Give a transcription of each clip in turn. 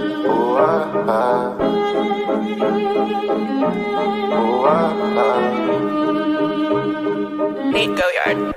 Nico Yard.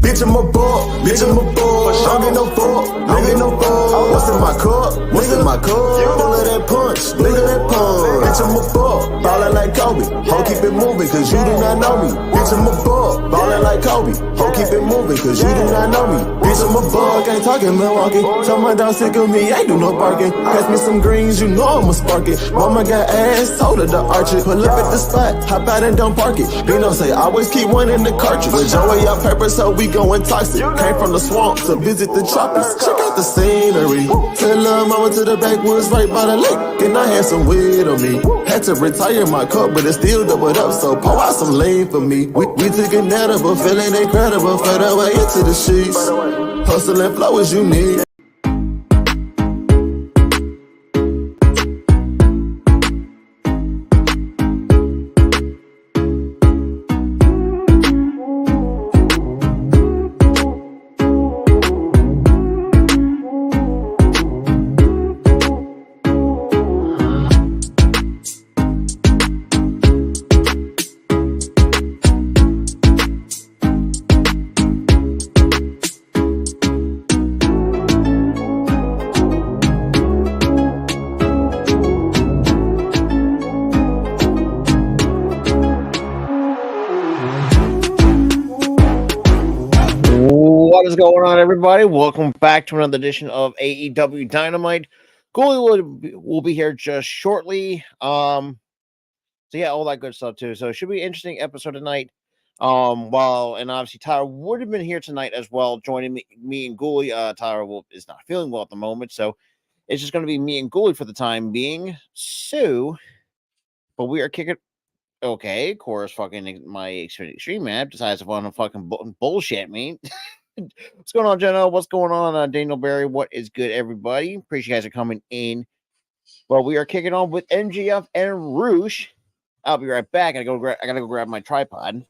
Bitch, I'm a ball, bitch, I'm a ball. Don't get no fuck, don't get no fuck. What's in my cup? What's in my cup? Full of that punch, nigga, that punch. Bitch, I'm a ball, ballin' like Kobe. Ho, keep it moving, cause you do not know me. Bitch, I'm a ball, ballin' like Kobe. Ho, keep it moving, cause you do not know me. Bitch, I'm a ball, can't talk in Milwaukee. Tell my dog sick of me, I do no barking. Pass me some greens, you know I'ma spark it. Mama got ass, told her to arch it. Pull up at the spot, hop out and don't park it. Bino say, always keep one in the cartridge. With Joey up purpose, so we going toxic. Came from the swamp to visit the tropics. Check out the scenery. Tell her mama to the backwoods right by the lake. And I had some weed on me. Had to retire my cup, but it still doubled up. So pour out some lean for me. We took an edible, feeling incredible. Fed away into the sheets. Hustle and flow as you need. What is going on, everybody? Welcome back to another edition of AEW Dynamite. Goalie will be here just shortly. So yeah, all that good stuff too. So it should be an interesting episode tonight. And obviously Tyler would have been here tonight as well, joining me and Goalie. Tyler is not feeling well at the moment, so it's just going to be me and Goalie for the time being. So, but we are kicking. Okay, of course, fucking my Extreme app decides to want to fucking bullshit me. What's going on, Jenna? What's going on, Daniel Barry? What is good, everybody? Appreciate you guys are coming in. Well, we are kicking on with MGF and Roosh. I'll be right back. I gotta go grab my tripod.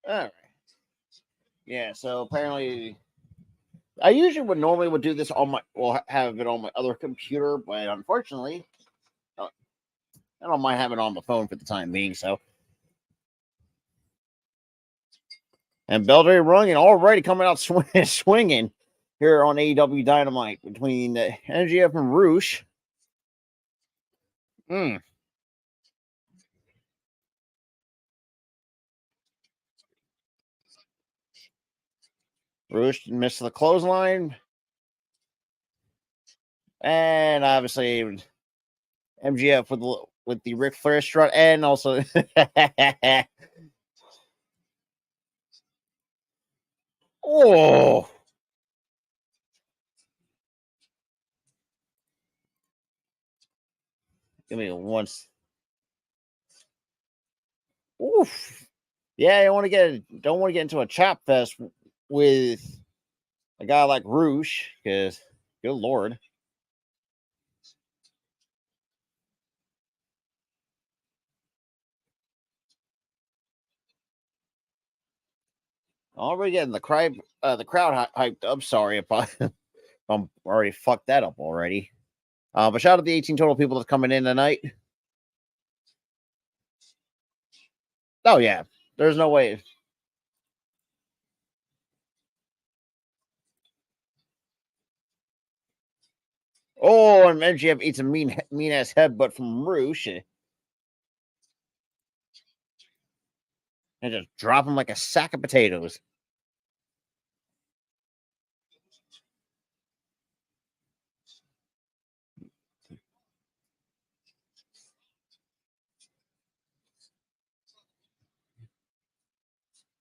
All right. Yeah. So apparently, I usually would do this on have it on my other computer, but unfortunately, I don't mind having it on the phone for the time being. So, and Beltray Runyon already coming out swinging here on AEW Dynamite between MGF and Roosh. Roosh missed the clothesline. And obviously MGF with the Ric Flair strut, and also oh, give me once. Oof. Yeah, I don't want to get into a chop fest with a guy like Roosh, because good lord. Already getting the crowd hyped up. Sorry if I'm already fucked that up already. But shout out to the 18 total people that's coming in tonight. Oh yeah, there's no way. Oh, and MGF eats a mean ass headbutt from Roosh. And just drop him like a sack of potatoes.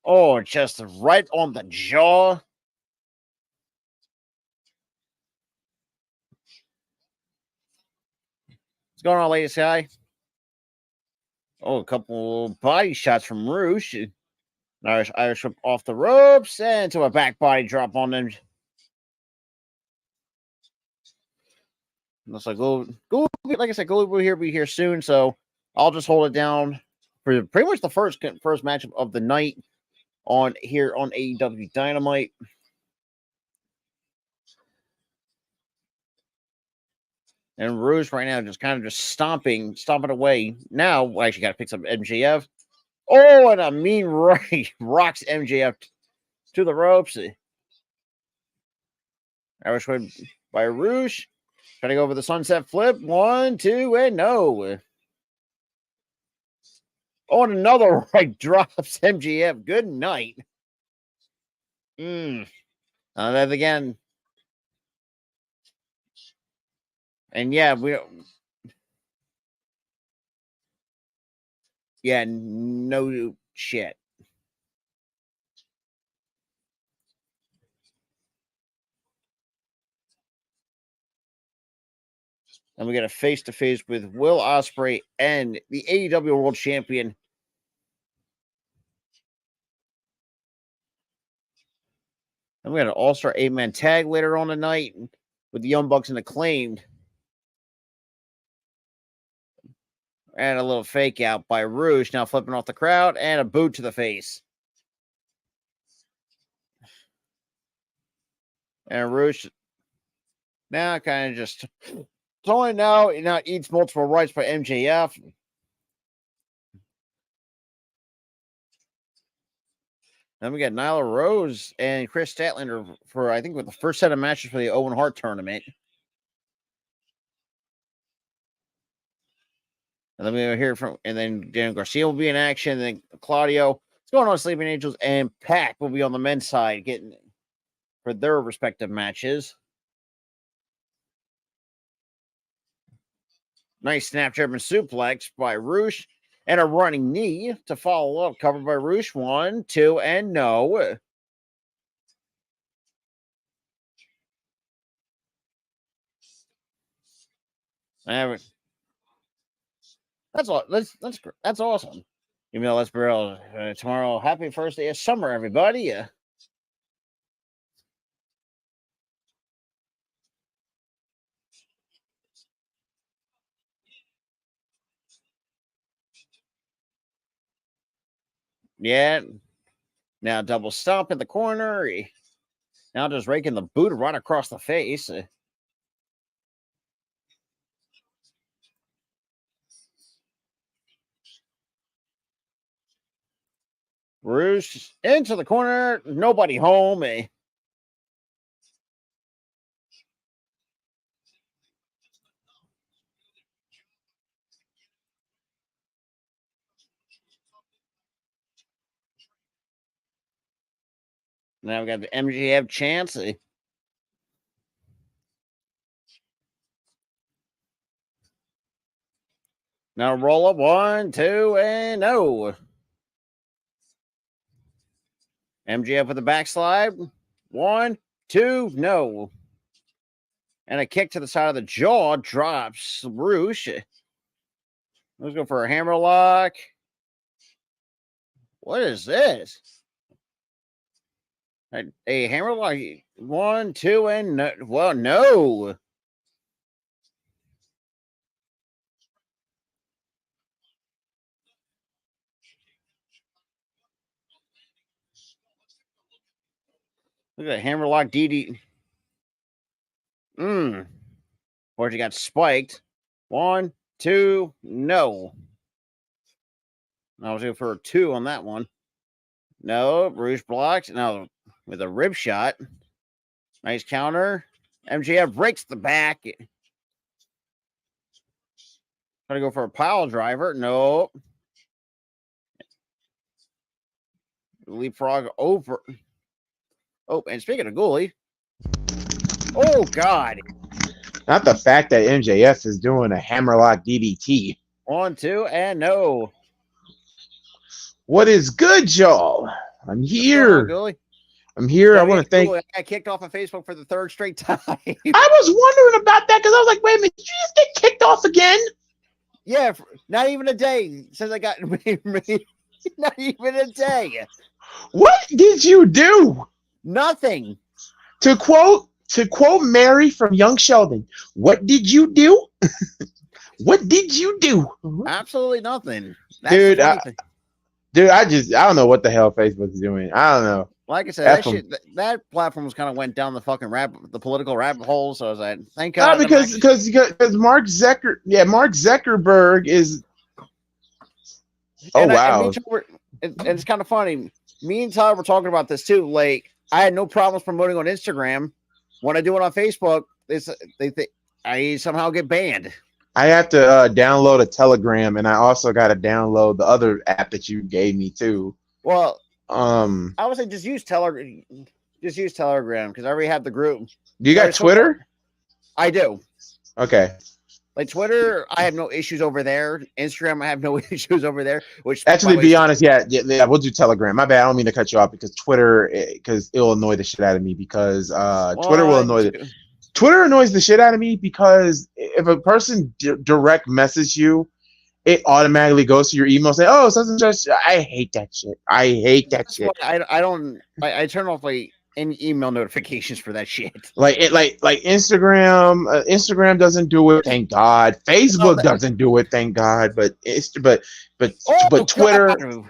Oh, just right on the jaw. What's going on, latest guy? Oh, a couple body shots from Roosh. Irish whip off the ropes and to a back body drop on them. Looks like like I said, Goldie will be here soon, so I'll just hold it down for pretty much the first matchup of the night on AEW Dynamite. And Rouge right now just kind of stomping away. Now we actually got to pick up MJF. Oh, and a mean right rocks MJF to the ropes. Irish whip by Rouge. Trying to go over the sunset flip. 1, 2, and no. Oh, and another right drops MJF. Good night. That again. And yeah, no shit. And we got a face-to-face with Will Ospreay and the AEW World Champion. And we got an All-Star 8-man tag later on tonight with the Young Bucks and Acclaimed. And a little fake out by Rouge, now flipping off the crowd, and a boot to the face. And Rouge now kind of just totally now eats multiple rights by MJF. Then we got Nyla Rose and Chris Statlander for, I think, with the first set of matches for the Owen Hart tournament. And then we'll hear from, and then Dan Garcia will be in action. And then Claudio, what's going on, Sleeping Angels, and Pac will be on the men's side getting for their respective matches. Nice snap German suplex by Rouge. And a running knee to follow up, covered by Rouge. 1, 2, and no. That's all. That's awesome. Even though let's be real, tomorrow. Happy first day of summer, everybody. Yeah. Now double stomp in the corner. Now just raking the boot right across the face. Rouge into the corner. Nobody home. Now we got the MJF chance. Now roll up. 1, 2, and no. MJF with a backslide. 1, 2, no. And a kick to the side of the jaw drops Rouge. Let's go for a hammerlock. What is this? A hammerlock. 1, 2, and no. Well, no. Look at that hammerlock DD. Or you got spiked. 1, 2, no. I was going for a 2 on that one. No, Rouge blocked. No, with a rib shot. Nice counter. MJF breaks the back. Try to go for a pile driver. No. Leapfrog over. Oh, and speaking of Ghoulie. Oh, God. Not the fact that MJF is doing a hammerlock DDT. 1, 2, and no. What is good, y'all? I'm here. I'm here. I want to thank. I kicked off on Facebook for the 3rd straight time. I was wondering about that because I was like, wait a minute, did you just get kicked off again? Yeah, not even a day since I got not even a day. What did you do? Nothing. To quote Mary from Young Sheldon, what did you do? What did you do? Absolutely nothing. That's Dude, the funny thing. I don't know what the hell Facebook's doing. I don't know. Like I said, that platform was kind of went down the fucking the political rabbit hole. So I was like, thank God. No, because Mark Zuckerberg is. Oh wow! And it's kind of funny. Me and Tyler were talking about this too. Like, I had no problems promoting on Instagram. When I do it on Facebook, they think I somehow get banned. I have to download a Telegram, and I also got to download the other app that you gave me too. Well, I would say just use Telegram. Just use Telegram because I already have the group. Do you got Twitter? I do. Okay. Like Twitter, I have no issues over there. Instagram, I have no issues over there. Which actually, to be honest, yeah, we'll do Telegram. My bad. I don't mean to cut you off because Twitter, because it'll annoy the shit out of me because Twitter will annoy Twitter annoys the shit out of me because if a person direct message you, it automatically goes to your email saying, "Oh, such and such." I hate that shit. I hate that shit. I turn off like any email notifications for that shit. Like Instagram. Instagram doesn't do it, thank God. Facebook doesn't do it, thank God. But Twitter. God.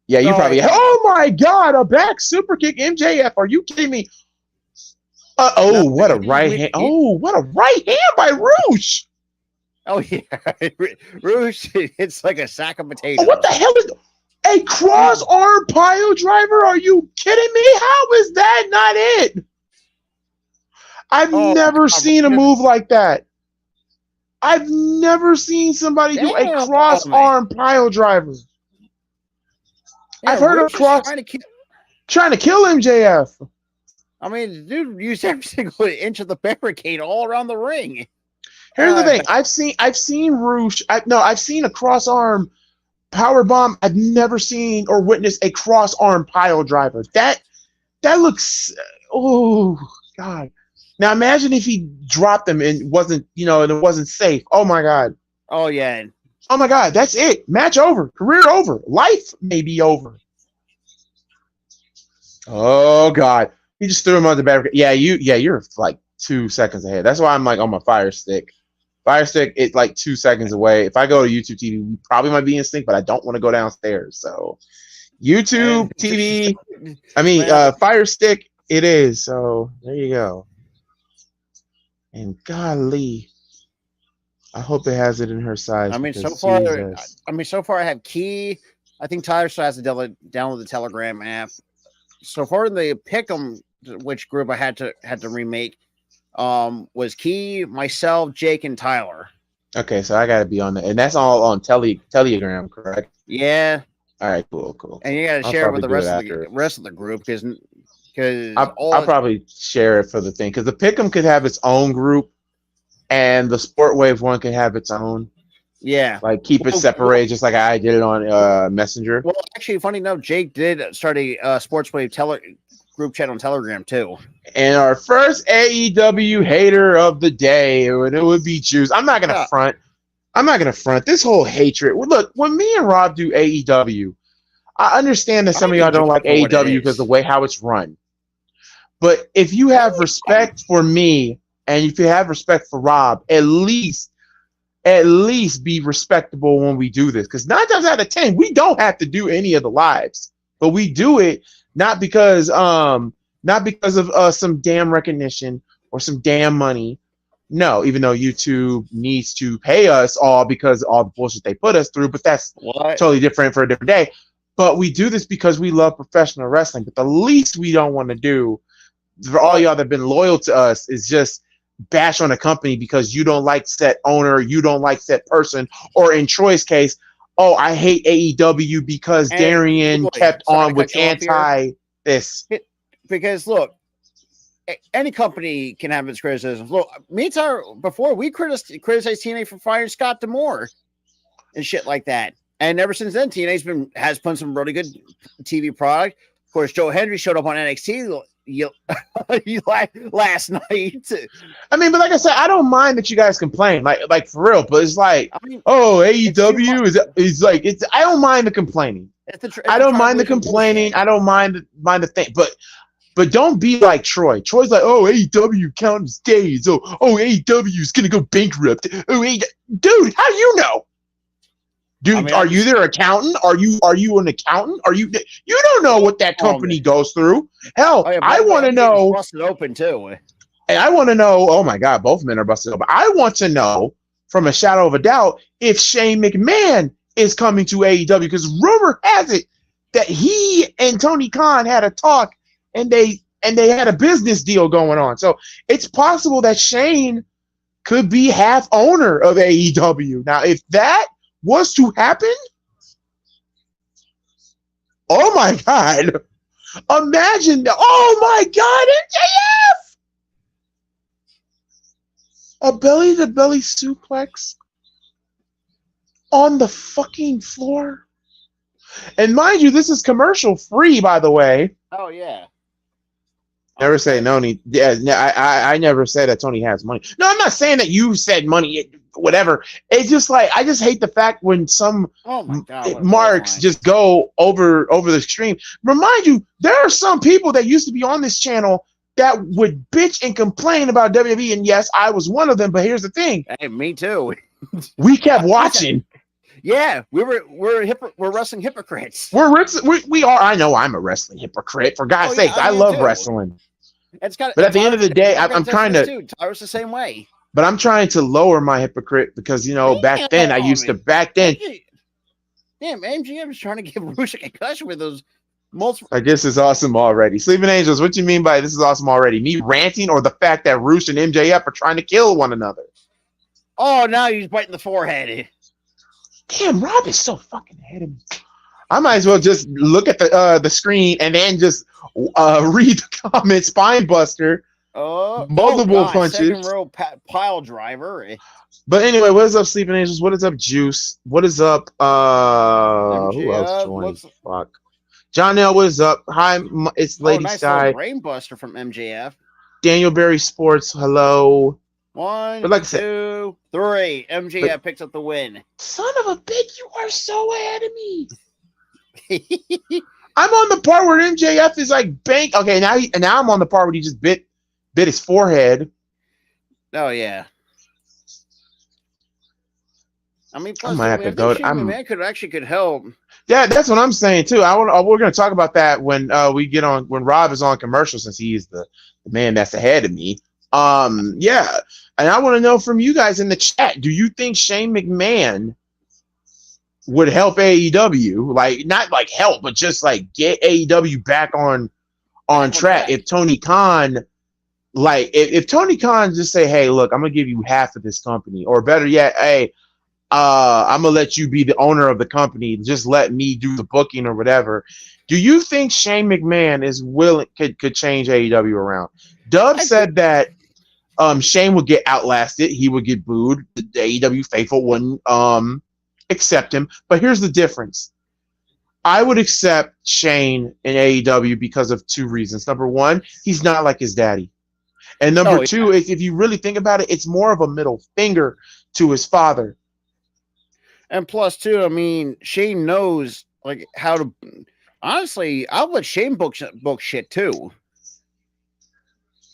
Yeah, you probably. Oh my God, a back super kick, MJF. Are you kidding me? What a right hand! Oh, what a right hand by Roosh! Oh yeah, Roosh. It's like a sack of potatoes. Oh, what the hell is a cross arm pile driver? Are you kidding me? How is that not it? I've never seen a move like that. I've never seen somebody do a cross arm pile driver. Yeah, I've heard of cross trying to kill MJF. I mean, dude used every single inch of the barricade all around the ring. Here's the thing: I've seen Roosh. I've seen a cross arm power bomb. I've never seen or witnessed a cross arm pile driver. That looks. Oh God! Now imagine if he dropped them and wasn't, and it wasn't safe. Oh my God! Oh yeah! Oh my God! That's it. Match over. Career over. Life may be over. Oh God! He just threw him on the barricade. Yeah, you're like 2 seconds ahead. That's why I'm like on my Fire Stick. Fire Stick, it's like 2 seconds away. If I go to YouTube TV, we probably might be in sync, but I don't want to go downstairs. So YouTube TV, Fire Stick, it is. So there you go. And golly, I hope it has it in her size. So far I have Key. I think Tyler still has to download the Telegram app. So far in the Pick'em, which group I had to remake, was Key, myself, Jake, and Tyler. Okay, so I gotta be on that, and that's all on Telegram, correct? Yeah. All right, cool. And you gotta share it with the rest of the group because I'll probably share it for the thing because the Pick'em could have its own group, and the Sport Wave one could have its own. Yeah, like keep it separated, just like I did it on Messenger. Well, actually, funny enough, Jake did start a Sports Wave group chat on Telegram too. And our first AEW hater of the day, it would be Juice. I'm not gonna front. This whole hatred. Look, when me and Rob do AEW, I understand that some of y'all don't like AEW because the way how it's run. But if you have respect for me and if you have respect for Rob, at least be respectable when we do this. Because 9 times out of 10, we don't have to do any of the lives, but we do it not because of some damn recognition or some damn money. No, even though YouTube needs to pay us all because of all the bullshit they put us through, but that's totally different for a different day. But we do this because we love professional wrestling. But the least we don't want to do for all y'all that have been loyal to us is just bash on a company because you don't like said owner, you don't like said person, or in Troy's case, oh, I hate AEW because Darian kept on with anti this. Because look, any company can have its criticisms. Look, me and Tyler, before we criticized TNA for firing Scott D'Amore and shit like that. And ever since then, TNA has put some really good TV product. Of course, Joe Hendry showed up on NXT last night. I mean, but like I said, I don't mind that you guys complain, like for real. But it's like, AEW is like it's. I don't mind the complaining. I don't mind the complaining. I don't mind the thing, but don't be like Troy. Troy's like, oh, AEW counts days. Oh, AEW is gonna go bankrupt. Oh, dude, how do you know? Dude, I mean, are you their accountant? Are you an accountant? You don't know what that company goes through. Hell, I want to know. Busted open too. And I want to know. Oh my God, both men are busted open. I want to know, from a shadow of a doubt, if Shane McMahon is coming to AEW, because rumor has it that he and Tony Khan had a talk, and they had a business deal going on. So it's possible that Shane could be half owner of AEW. Now, if that was to happen, oh my God, imagine that. Oh my God, MJF! A belly-to-belly suplex on the fucking floor. And mind you, this is commercial free, by the way. Oh yeah. Never say no. I never say that Tony has money. No, I'm not saying that you said money. Whatever. It's just like, I just hate the fact when some marks just go over the extreme. Remind you, there are some people that used to be on this channel that would bitch and complain about WWE, and yes, I was one of them. But here's the thing. Hey, me too. We kept watching. Yeah, we're wrestling hypocrites. We are. I know I'm a wrestling hypocrite. For God's sake, I love wrestling. But at the end of the day, I'm trying to. I was the same way. But I'm trying to lower my hypocrite because, back then. Damn, MGM was trying to give Rush a concussion with those multiple. I guess it's awesome already. Sleeping Angels, what you mean by this is awesome already? Me ranting, or the fact that Rush and MJF are trying to kill one another? Oh, now he's biting the forehead. Damn, Rob is so fucking ahead of me. I might as well just look at the screen and then just read the comments. Spine buster. Multiple punches. Second row pile driver. But anyway, what is up, Sleeping Angels? What is up, Juice? What is up? Who else joined? Fuck. John L, what is up? Hi, it's Lady nice Sky. Brainbuster from MJF. Daniel Berry Sports. Hello. 1, 2, 3. MJF picks up the win. Son of a bitch, you are so ahead of me. I'm on the part where MJF is like bank. Okay, now I'm on the part where he just bit his forehead. Oh yeah. I mean, plus, I might have to go. Man could help. Yeah, that's what I'm saying too. We're going to talk about that when when Rob is on commercial, since he is the man that's ahead of me. Yeah, and I want to know from you guys in the chat: do you think Shane McMahon would help AEW? Like, not like help, but just like get AEW back on track. If Tony Khan, if Tony Khan just say, "Hey, look, I'm gonna give you half of this company," or better yet, "Hey, I'm gonna let you be the owner of the company. Just let me do the booking or whatever." Do you think Shane McMahon is willing could change AEW around? Dub said that Shane would get outlasted. He would get booed. The AEW faithful wouldn't accept him. But here's the difference. I would accept Shane in AEW because of two reasons. Number one, he's not like his daddy. And number two, if you really think about it, it's more of a middle finger to his father. And plus, too, I mean, Shane knows like how to. Honestly, I'll let Shane book shit too,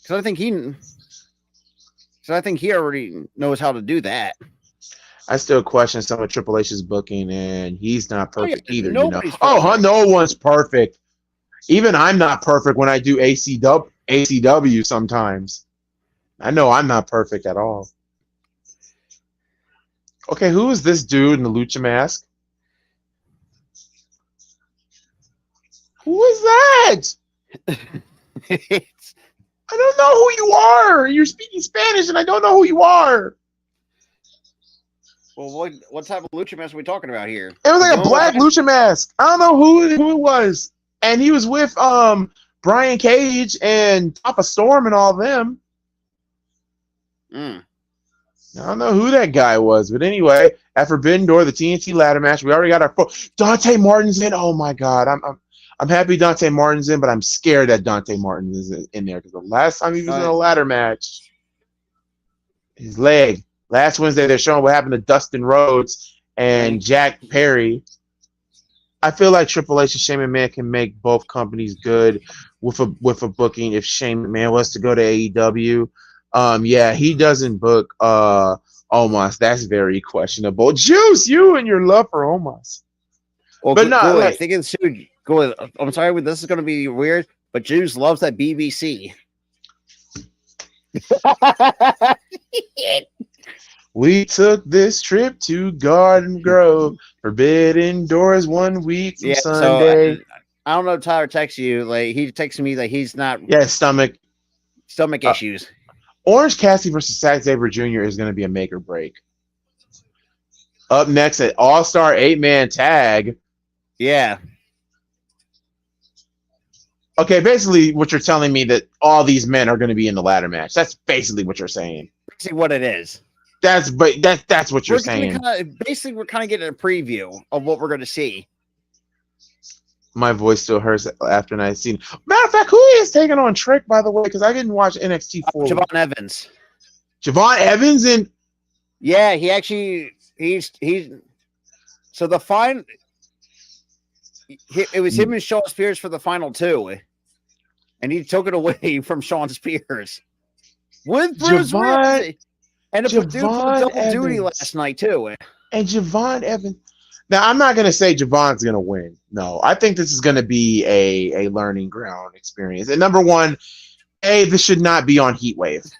because I think he already knows how to do that. I still question some of Triple H's booking, and he's not perfect either. Perfect. No one's perfect. Even I'm not perfect when I do ACW sometimes. I know I'm not perfect at all. Okay, who is this dude in the lucha mask? Who is that? I don't know who you are. You're speaking Spanish, and I don't know who you are. Well, what type of lucha mask are we talking about here? It was like a black lucha mask. I don't know who it was. And he was with Brian Cage and Papa Storm and all of them. I don't know who that guy was, but anyway, at Forbidden Door, the TNT ladder match, we already got our Dante Martin's in. Oh my God, I'm happy Dante Martin's in, but I'm scared that Dante Martin is in there because the last time he was in a ladder match, his leg. Last Wednesday, they're showing what happened to Dustin Rhodes and Jack Perry. I feel like Triple H and Shane McMahon can make both companies good with a booking. If Shane McMahon was to go to AEW, yeah, he doesn't book Omos. That's very questionable. Juice, you and your love for Omos. Well, But no, Goy, like, thinking soon. Goy, I'm sorry, this is going to be weird, but Juice loves that BBC. we took this trip to Garden Grove, Forbidden Doors 1 week from Sunday. So I don't know if Tyler texts you. Like, he texted me that he's not. Yeah, stomach issues. Orange Cassidy versus Zack Sabre Jr. is going to be a make or break. Up next at All-Star 8-Man Tag. Yeah. Okay, basically what you're telling me that all these men are going to be in the ladder match. That's basically what you're saying. Basically what it is. That's what you're saying. Basically, we're kind of getting a preview of what we're going to see. My voice still hurts after night scene. Matter of fact, who is taking on Trick, by the way? Because I didn't watch NXT 4. Javon Evans. Javon Evans and yeah, he actually he's so the final. It was him and Shawn Spears for the final 2, and he took it away from Shawn Spears with Bruce Ramsey. And it put double duty last night too. And Javon Evans. Now I'm not gonna say Javon's gonna win. No, I think this is gonna be a learning ground experience. And number one, this should not be on Heatwave.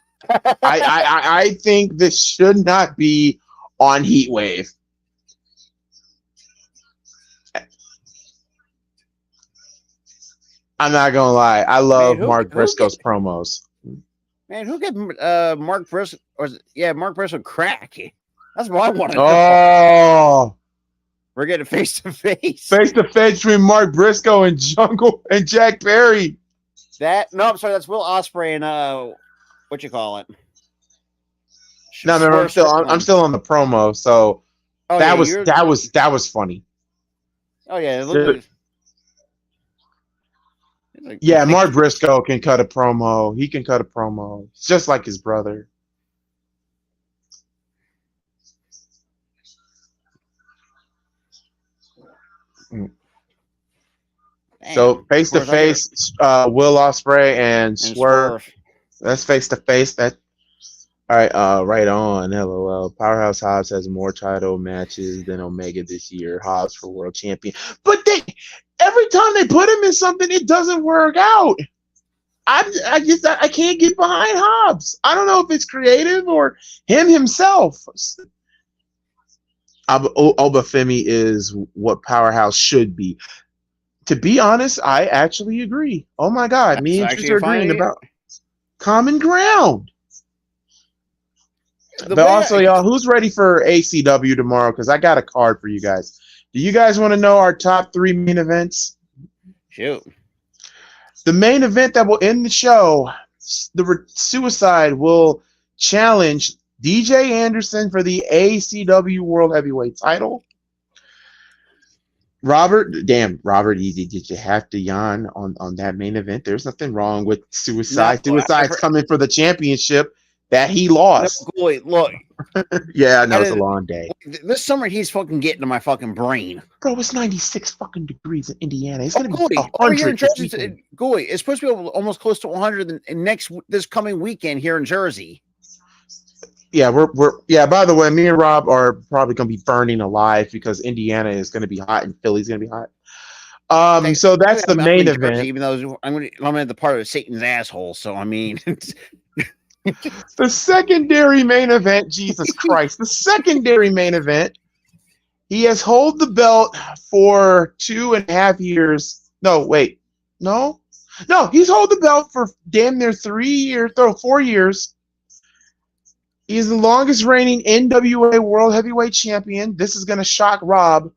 I think this should not be on Heatwave. I'm not gonna lie. I love Mark Briscoe's promos. Man, who get Mark Briscoe? Mark Briscoe crack. That's what I want to know. Oh, we're getting face to face between Mark Briscoe and Jungle and Jack Perry. I'm sorry, that's Will Ospreay and what you call it? No, I'm still on the promo. So that was funny. Oh yeah, it looked yeah, Mark Briscoe can cut a promo. He can cut a promo. It's just like his brother. So face to face, Will Ospreay and Swerve. That's face to face. That all right. Right on. LOL. Powerhouse Hobbs has more title matches than Omega this year. Hobbs for world champion, but every time they put him in something, it doesn't work out. I can't get behind Hobbs. I don't know if it's creative or him himself. Obafemi is what Powerhouse should be. To be honest, I actually agree. Oh my God, me and Tris are agreeing about common ground. But also, y'all, who's ready for ACW tomorrow? Because I got a card for you guys. Do you guys want to know our top 3 main events? Shoot. The main event that will end the show, the Suicide will challenge DJ Anderson for the ACW World Heavyweight title. Robert, did you have to yawn on that main event? There's nothing wrong with Suicide. No, Suicide's coming for the championship that he lost. No, look. Yeah, I know it's a long day. This summer he's fucking getting to my fucking brain. Bro, it's 96 fucking degrees in Indiana. It's gonna be 100. Goy, it's supposed to be almost close to 100 this coming weekend here in Jersey. Yeah, we're by the way, me and Rob are probably gonna be burning alive because Indiana is gonna be hot and Philly's gonna be hot. So that's the main event. Jersey, even though I'm in the part of Satan's asshole, so I mean the secondary main event, Jesus Christ, the secondary main event. He has held the belt for 2.5 years. No, wait. No, he's held the belt for damn near 4 years. He is the longest reigning NWA World Heavyweight Champion. This is going to shock Rob.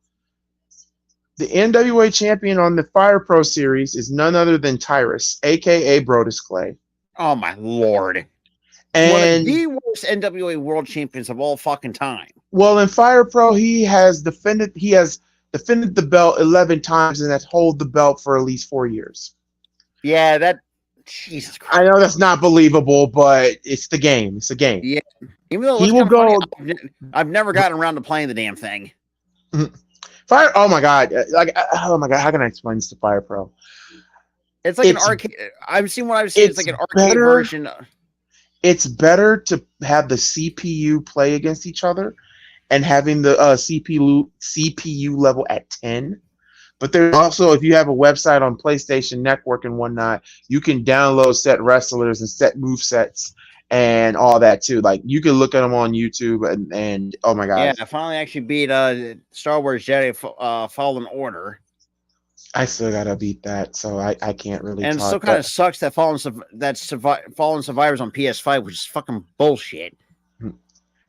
The NWA champion on the Fire Pro Series is none other than Tyrus, a.k.a. Brodus Clay. Oh, my Lord. And one of the worst NWA World Champions of all fucking time. Well, in Fire Pro, he has defended the belt 11 times and has held the belt for at least 4 years. Yeah, Jesus Christ. I know that's not believable, but it's the game. It's a game. Yeah. Even though he will go. Funny, I've never gotten around to playing the damn thing. Fire. Oh my god. Oh my god. How can I explain this to Fire Pro? It's like an arcade. I've seen what I've seen. It's like an arcade version. It's better to have the CPU play against each other and having the CPU level at 10. But there's also, if you have a website on PlayStation Network and whatnot, you can download set wrestlers and set move sets and all that too. Like you can look at them on YouTube and oh my god. Yeah, I finally actually beat Star Wars Jedi Fallen Order. I still gotta beat that, so I can't really. And it still kind of sucks that Fallen Survivors on PS5, which is fucking bullshit.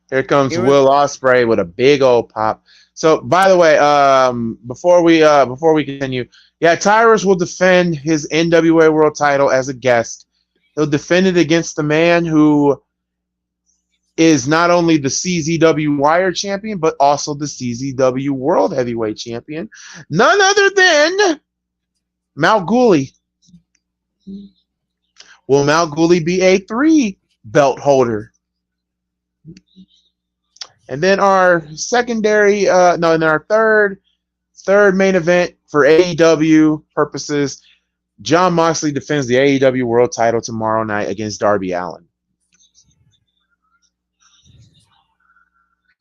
Here comes Will Ospreay with a big old pop. So, by the way, before we continue, yeah, Tyrus will defend his NWA World Title as a guest. He'll defend it against the man who is not only the CZW Wire Champion, but also the CZW World Heavyweight Champion. None other than Mount Gooley. Will Mount Gooley be a 3 belt holder? And then our secondary, our third main event for AEW purposes, Jon Moxley defends the AEW World Title tomorrow night against Darby Allin.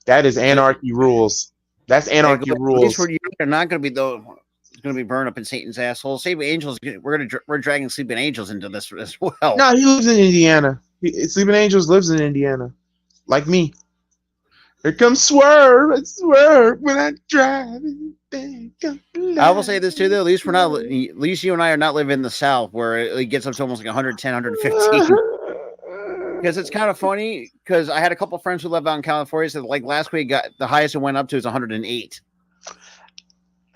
That is Anarchy Rules. That's Anarchy Rules. They're not going to be going to be burned up in Satan's asshole. Sleeping Angels. We're dragging Sleeping Angels into this as well. No, he lives in Indiana. Sleeping Angels lives in Indiana, like me. Here comes Swerve. I swerve when I drive. I will say this too, though. At least you and I are not living in the South, where it gets up to almost like 110, 115. Because it's kind of funny, because I had a couple of friends who live out in California, so like last week, the highest it went up to is 108.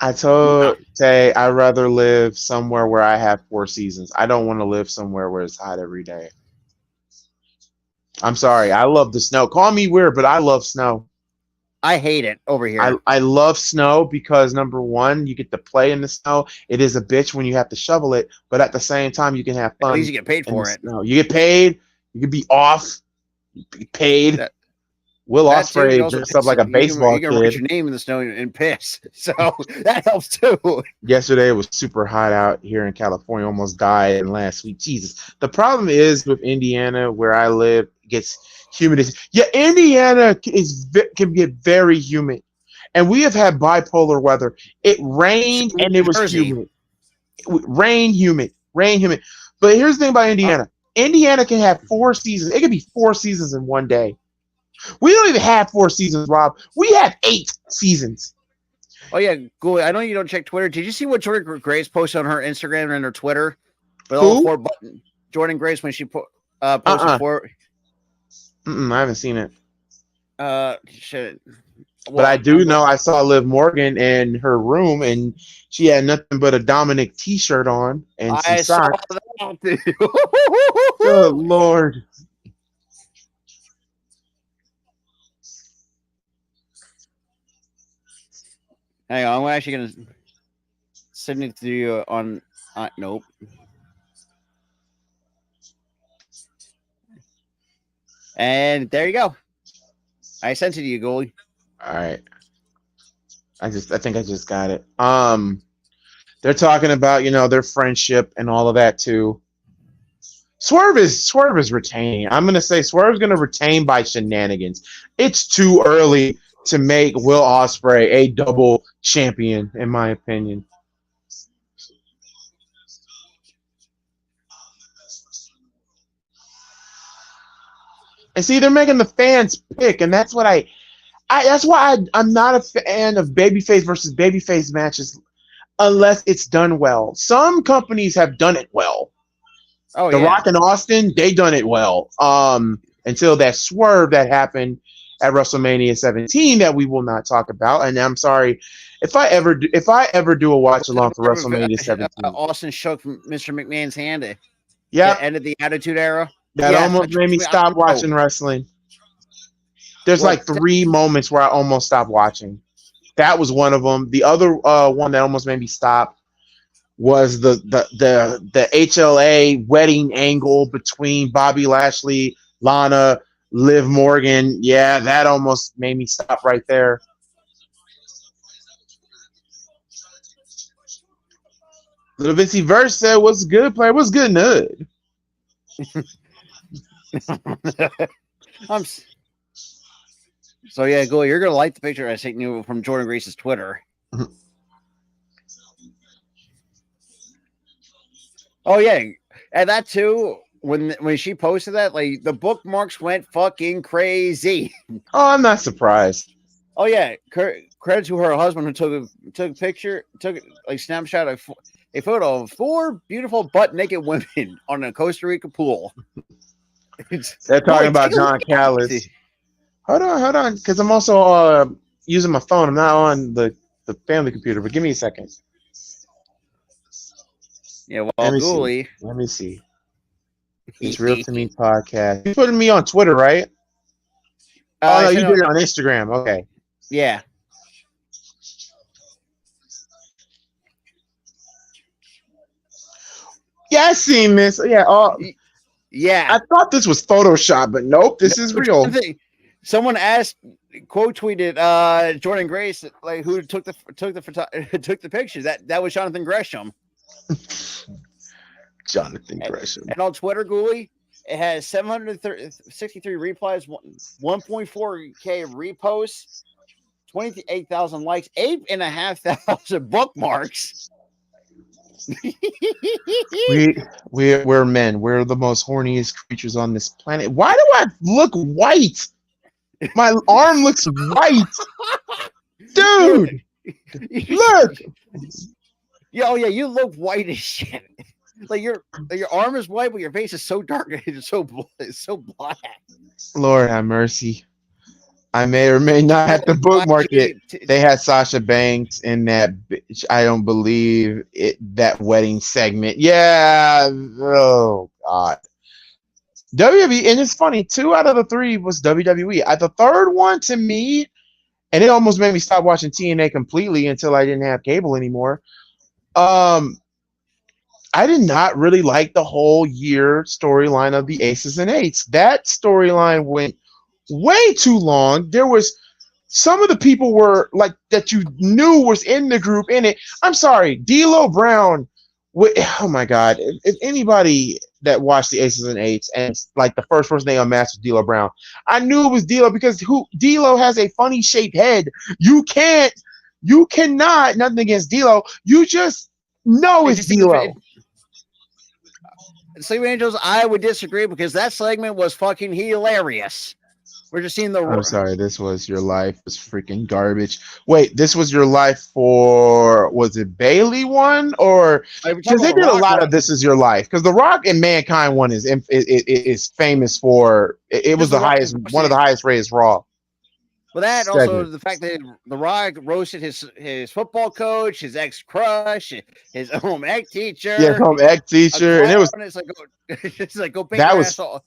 I told Tay I'd rather live somewhere where I have 4 seasons. I don't want to live somewhere where it's hot every day. I'm sorry. I love the snow. Call me weird, but I love snow. I hate it over here. I love snow because, number one, you get to play in the snow. It is a bitch when you have to shovel it, but at the same time, you can have fun. At least you get paid for it. You get paid. You can be off. You be paid. Will Ospreay dressed up like a baseball kid. You can write your name in the snow and piss. So that helps too. Yesterday it was super hot out here in California. Almost died last week. Jesus. The problem is with Indiana, where I live, it gets humid. Yeah, Indiana can get very humid. And we have had bipolar weather. It rained and it was humid. Rain, humid. But here's the thing about Indiana. Indiana can have 4 seasons. It could be 4 seasons in one day. We don't even have 4 seasons, Rob. We have 8 seasons. Oh, yeah. Cool. I know you don't check Twitter. Did you see what Jordan Grace posted on her Instagram and her Twitter? With all 4 buttons. Jordan Grace, when she posted 4. I haven't seen it. Shit. But I do know I saw Liv Morgan in her room, and she had nothing but a Dominic T-shirt on and some socks. Saw that. Good Lord. Hang on, I'm actually going to send it to you on... nope. And there you go. I sent it to you, Goalie. All right. I think I just got it. They're talking about, their friendship and all of that too. Swerve is retaining. I'm gonna say Swerve's gonna retain by shenanigans. It's too early to make Will Ospreay a double champion, in my opinion. And see, they're making the fans pick, and that's what that's why I'm not a fan of babyface versus babyface matches unless it's done well. Some companies have done it well. Oh, The Rock and Austin, they done it well. Until that swerve that happened at WrestleMania 17 that we will not talk about. And I'm sorry if I ever do a watch along for WrestleMania 17. Austin shook Mr. McMahon's hand. Yeah, ended the Attitude Era. That almost made me stop watching wrestling. There's like 3 moments where I almost stopped watching. That was one of them. The other one that almost made me stop was the HLA wedding angle between Bobby Lashley, Lana, Liv Morgan. Yeah, that almost made me stop right there. Little Vincey Verse said, "What's good, player? What's good in the hood?" So yeah, go. You're gonna like the picture I sent you from Jordan Grace's Twitter. Oh yeah, and that too. When she posted that, like the bookmarks went fucking crazy. Oh, I'm not surprised. Oh yeah, credit to her husband who took a picture, took like snapshot of a photo of 4 beautiful butt naked women on a Costa Rica pool. They're talking about John Callis. Hold on, because I'm also using my phone. I'm not on the family computer, but give me a second. Yeah, well, Let me see. It's Real to Me podcast. You put me on Twitter, right? Oh no, you did it on Instagram. Okay. Yeah. Yeah, I seen this. Yeah. Yeah. I thought this was Photoshop, but nope, this is real. Someone quote tweeted Jordan Grace, like who took the picture. That was Jonathan Gresham. Jonathan Gresham. And on Twitter, Ghoulie, it has 763 replies, 1.4K reposts, 28,000 likes, 8,500 bookmarks. We're men. We're the most horniest creatures on this planet. Why do I look white? My arm looks white, dude. Look. Oh yeah, you look white as shit. Like your arm is white, but your face is so dark. It's so black. Lord have mercy. I may or may not have to bookmark it. They had Sasha Banks in that. I don't believe it. That wedding segment. Yeah. Oh God. WWE, and it's funny. 2 out of the 3 was WWE. The third one to me, and it almost made me stop watching TNA completely until I didn't have cable anymore. I did not really like the whole year storyline of the Aces and Eights. That storyline went way too long. There was some of the people were like that you knew was in the group in it. I'm sorry, D'Lo Brown. Oh my God! If anybody that watched the Aces and Eights and like the first person they unmasked was D'Lo Brown, I knew it was D'Lo because D'Lo has a funny shaped head. You cannot. Nothing against D'Lo. You just know it's D'Lo. Sleeping Angels, I would disagree because that segment was fucking hilarious. We're just seeing the. I'm sorry, this was your life was freaking garbage. Wait, this was your life for, was it Bailey one or because they did a lot of This Is Your Life, because the Rock and Mankind one is famous for it was the highest, one of the highest rated Raw. Well, that also the fact that The Rock roasted his football coach, his ex crush, his home ec teacher. Yeah, home ec teacher, and it was it's like go big your ass off.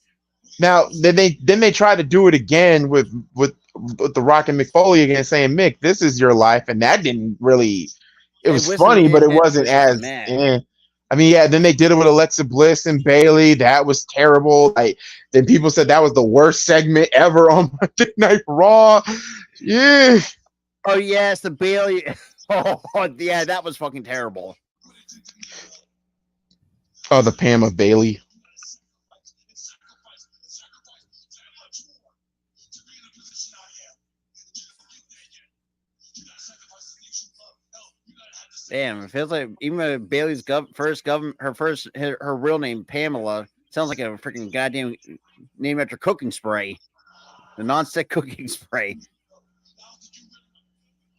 Now then they tried to do it again with The Rock and Mick Foley again, saying, Mick, this is your life, and that didn't really. It was funny, but it wasn't as. I mean, yeah. Then they did it with Alexa Bliss and Bailey. That was terrible. Then people said that was the worst segment ever on Monday Night Raw. Yeah. Oh yes, the Bailey. Oh yeah, that was fucking terrible. Oh, the Pam of Bailey. Damn, it feels like even Bailey's her real name Pamela sounds like a freaking goddamn name after cooking spray, the non-stick cooking spray.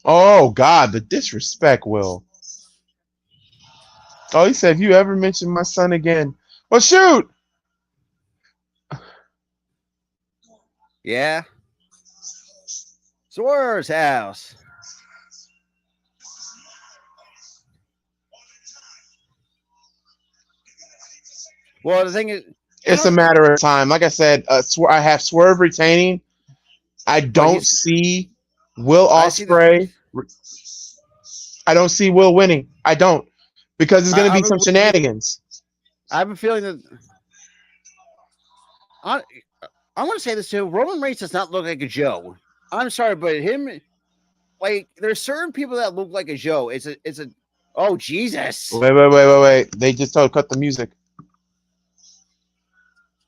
Oh God, the disrespect, Will. Oh, he said, if you ever mention my son again, well, shoot. Yeah. Swerve's house. Well, the thing is, it's a matter of time. Like I said, I have Swerve retaining. I don't see Will Ospreay. I don't see Will winning. I don't, because it's going to be some shenanigans. I have a feeling that I want to say this too. Roman Reigns does not look like a Joe. I'm sorry, but him, like, there's certain people that look like a Joe. It's a Oh, Jesus. Wait. They just told cut the music.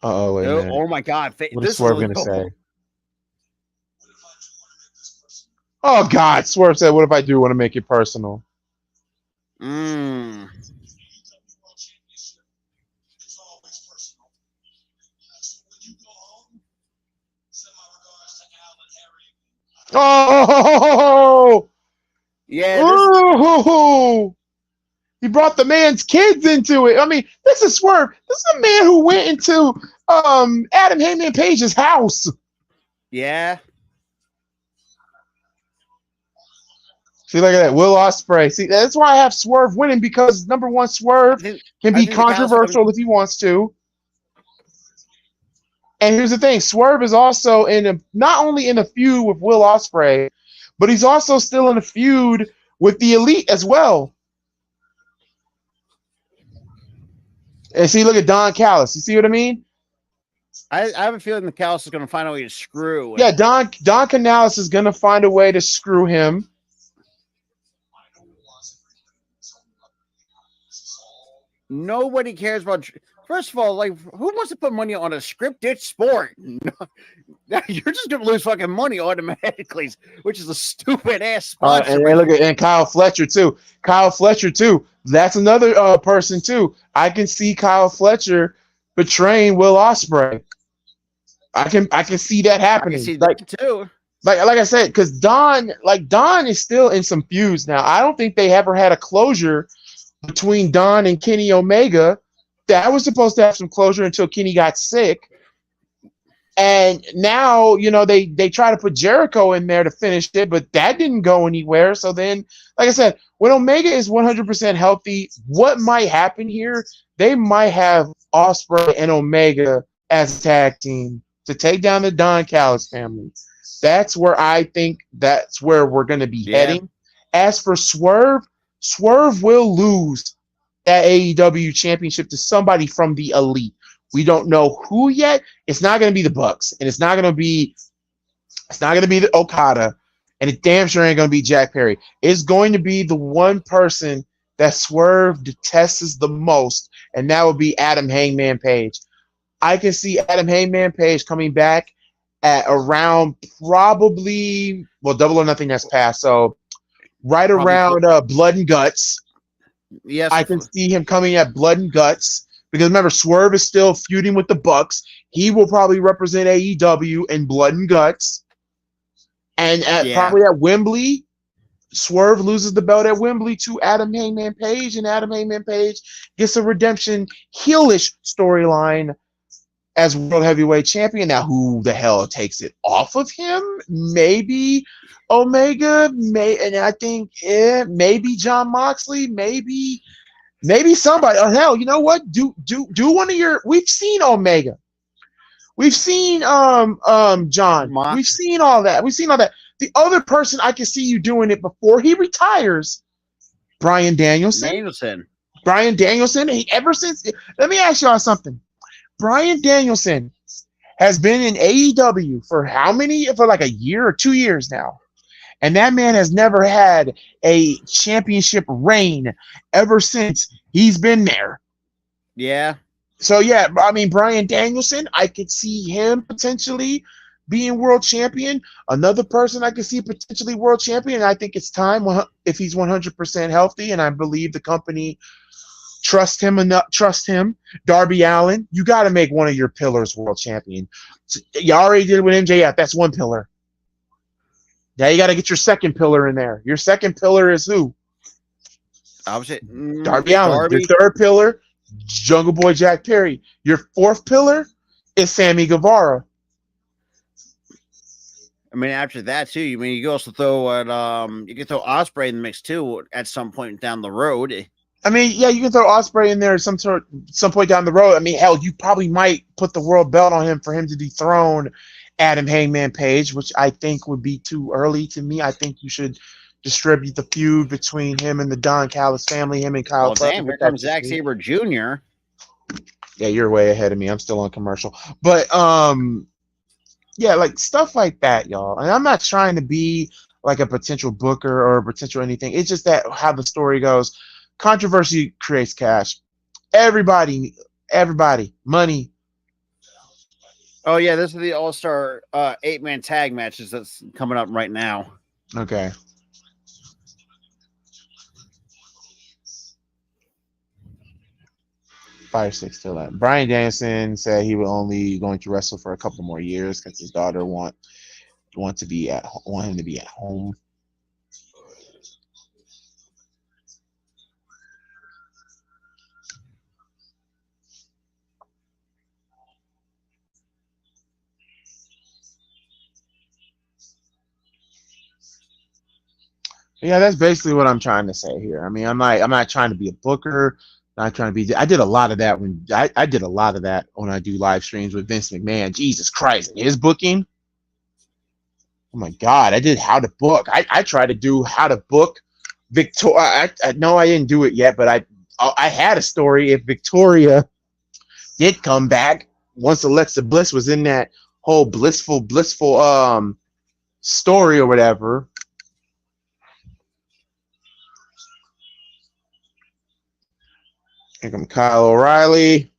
Wait a minute. Oh, my God. What is Swerve going to say? Oh, God. Swerve said, what if I do want to make it personal? Mm. Oh! Yeah. Oh! He brought the man's kids into it. I mean, this is Swerve. This is a man who went into Adam Heyman Page's house. Yeah. See, look at that. Will Ospreay. See, that's why I have Swerve winning, because number one, Swerve can be controversial if he wants to. And here's the thing: Swerve is also not only in a feud with Will Ospreay, but he's also still in a feud with the Elite as well. And see, look at Don Callis. You see what I mean? I have a feeling the Callis is going to find a way to screw. Yeah, Don Callis is going to find a way to screw him. Nobody cares about. First of all, like, who wants to put money on a scripted sport? You're just going to lose fucking money automatically, which is a stupid ass spot. And look at Kyle Fletcher too. That's another person too. I can see Kyle Fletcher betraying Will Ospreay. I can see that happening. I can see that too. Like I said, because Don is still in some feuds now. I don't think they ever had a closure between Don and Kenny Omega. That was supposed to have some closure until Kenny got sick. And now, they try to put Jericho in there to finish it, but that didn't go anywhere. So then, like I said, when Omega is 100% healthy, what might happen here? They might have Ospreay and Omega as a tag team to take down the Don Callis family. That's where I think that's where we're going to be heading. As for Swerve will lose that AEW championship to somebody from the Elite. We don't know who yet. It's not going to be the Bucks, and it's not going to be the Okada, and it damn sure ain't going to be Jack Perry. It's going to be the one person that Swerve detests the most, and that would be Adam Hangman Page. I can see Adam Hangman Page coming back at around probably Double or Nothing that's passed, so right around Blood and Guts. Yes, I can see him coming at Blood and Guts. Because remember, Swerve is still feuding with the Bucks. He will probably represent AEW in Blood and Guts. And probably at Wembley, Swerve loses the belt at Wembley to Adam Hangman Page, and Adam Hangman Page gets a redemption heelish storyline as World Heavyweight Champion. Now, who the hell takes it off of him? Maybe Omega, and I think maybe Jon Moxley, maybe somebody. Or hell, you know what? Do one of your. We've seen Omega. We've seen John. We've seen all that. The other person I can see you doing it before he retires, Bryan Danielson. Bryan Danielson. Ever since. Let me ask y'all something. Bryan Danielson has been in AEW for how many? For like a year or 2 years now. And that man has never had a championship reign ever since he's been there. Yeah. So, yeah, I mean, Bryan Danielson, I could see him potentially being world champion. Another person I could see potentially world champion. I think it's time if he's 100% healthy, and I believe the company trusts him enough. Darby Allin, you got to make one of your pillars world champion. You already did it with MJF. That's one pillar. Now you got to get your second pillar in there. Your second pillar is who? Darby Allin. Your third pillar, Jungle Boy Jack Perry. Your fourth pillar is Sammy Guevara. I mean, after that too, you can also throw you can throw Ospreay in the mix too at some point down the road. I mean, yeah, you can throw Ospreay in there some point down the road. I mean, hell, you probably might put the world belt on him for him to dethrone Adam Hangman Page, which I think would be too early to me. I think you should distribute the feud between him and the Don Callis family, him and Kyle. Well, damn, here comes Zack Sabre Jr. Yeah, you're way ahead of me. I'm still on commercial. But, yeah, like stuff like that, y'all. And I'm not trying to be like a potential booker or a potential anything. It's just that how the story goes. Controversy creates cash. Everybody, money. Oh yeah, this is the All-Star 8-man tag matches that's coming up right now. Okay. Fire 6 still at. Brian Danielson said he was only going to wrestle for a couple more years because his daughter want him to be at home. Yeah, that's basically what I'm trying to say here. I mean, I'm not trying to be a booker. Not trying to be. I did a lot of that when I did a lot of that when I do live streams with Vince McMahon. Jesus Christ, and his booking. Oh my God, I did how to book. I tried to do how to book Victoria. I know I didn't do it yet, but I had a story if Victoria did come back once Alexa Bliss was in that whole blissful story or whatever. Here comes Kyle O'Reilly,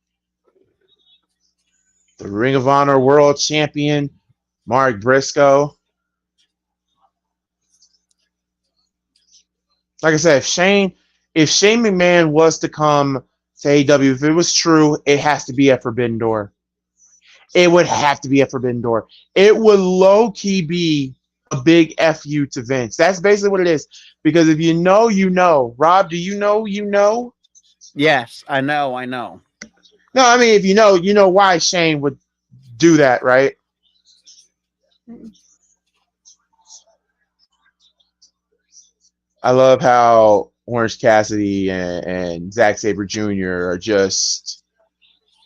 the Ring of Honor World Champion, Mark Briscoe. Like I said, if Shane McMahon was to come to AEW, if it was true, it has to be at Forbidden Door. It would have to be at Forbidden Door. It would low-key be a big FU to Vince. That's basically what it is. Because if you know, you know. Rob, do you know you know? Yes, I know. No, I mean, if you know why Shane would do that, right? I love how Orange Cassidy and Zack Sabre Jr. are just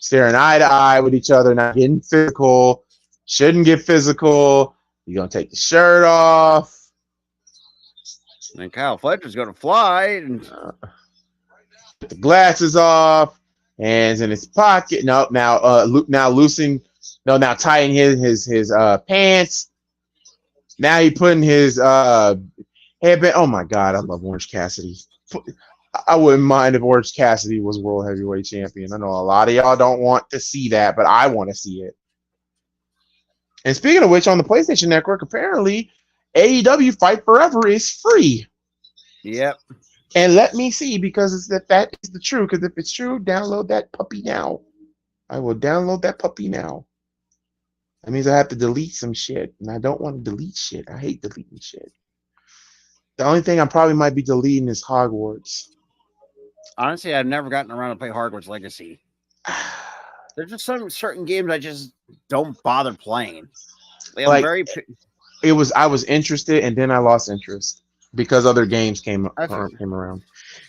staring eye to eye with each other, not getting physical. Shouldn't get physical. You're going to take the shirt off. And Kyle Fletcher's going to fly. And put the glasses off. Hands in his pocket. Now loosening. Now tying his pants. Now he putting his headband. Oh my God, I love Orange Cassidy. I wouldn't mind if Orange Cassidy was world heavyweight champion. I know a lot of y'all don't want to see that, but I want to see it. And speaking of which, on the PlayStation Network, apparently AEW Fight Forever is free. Yep. And let me see, because that is the truth. Because if it's true, download that puppy now. I will download that puppy now. That means I have to delete some shit, and I don't want to delete shit. I hate deleting shit. The only thing I probably might be deleting is Hogwarts. Honestly, I've never gotten around to play Hogwarts Legacy. There's just some certain games I just don't bother playing. Like, I was interested, and then I lost interest because other games came around.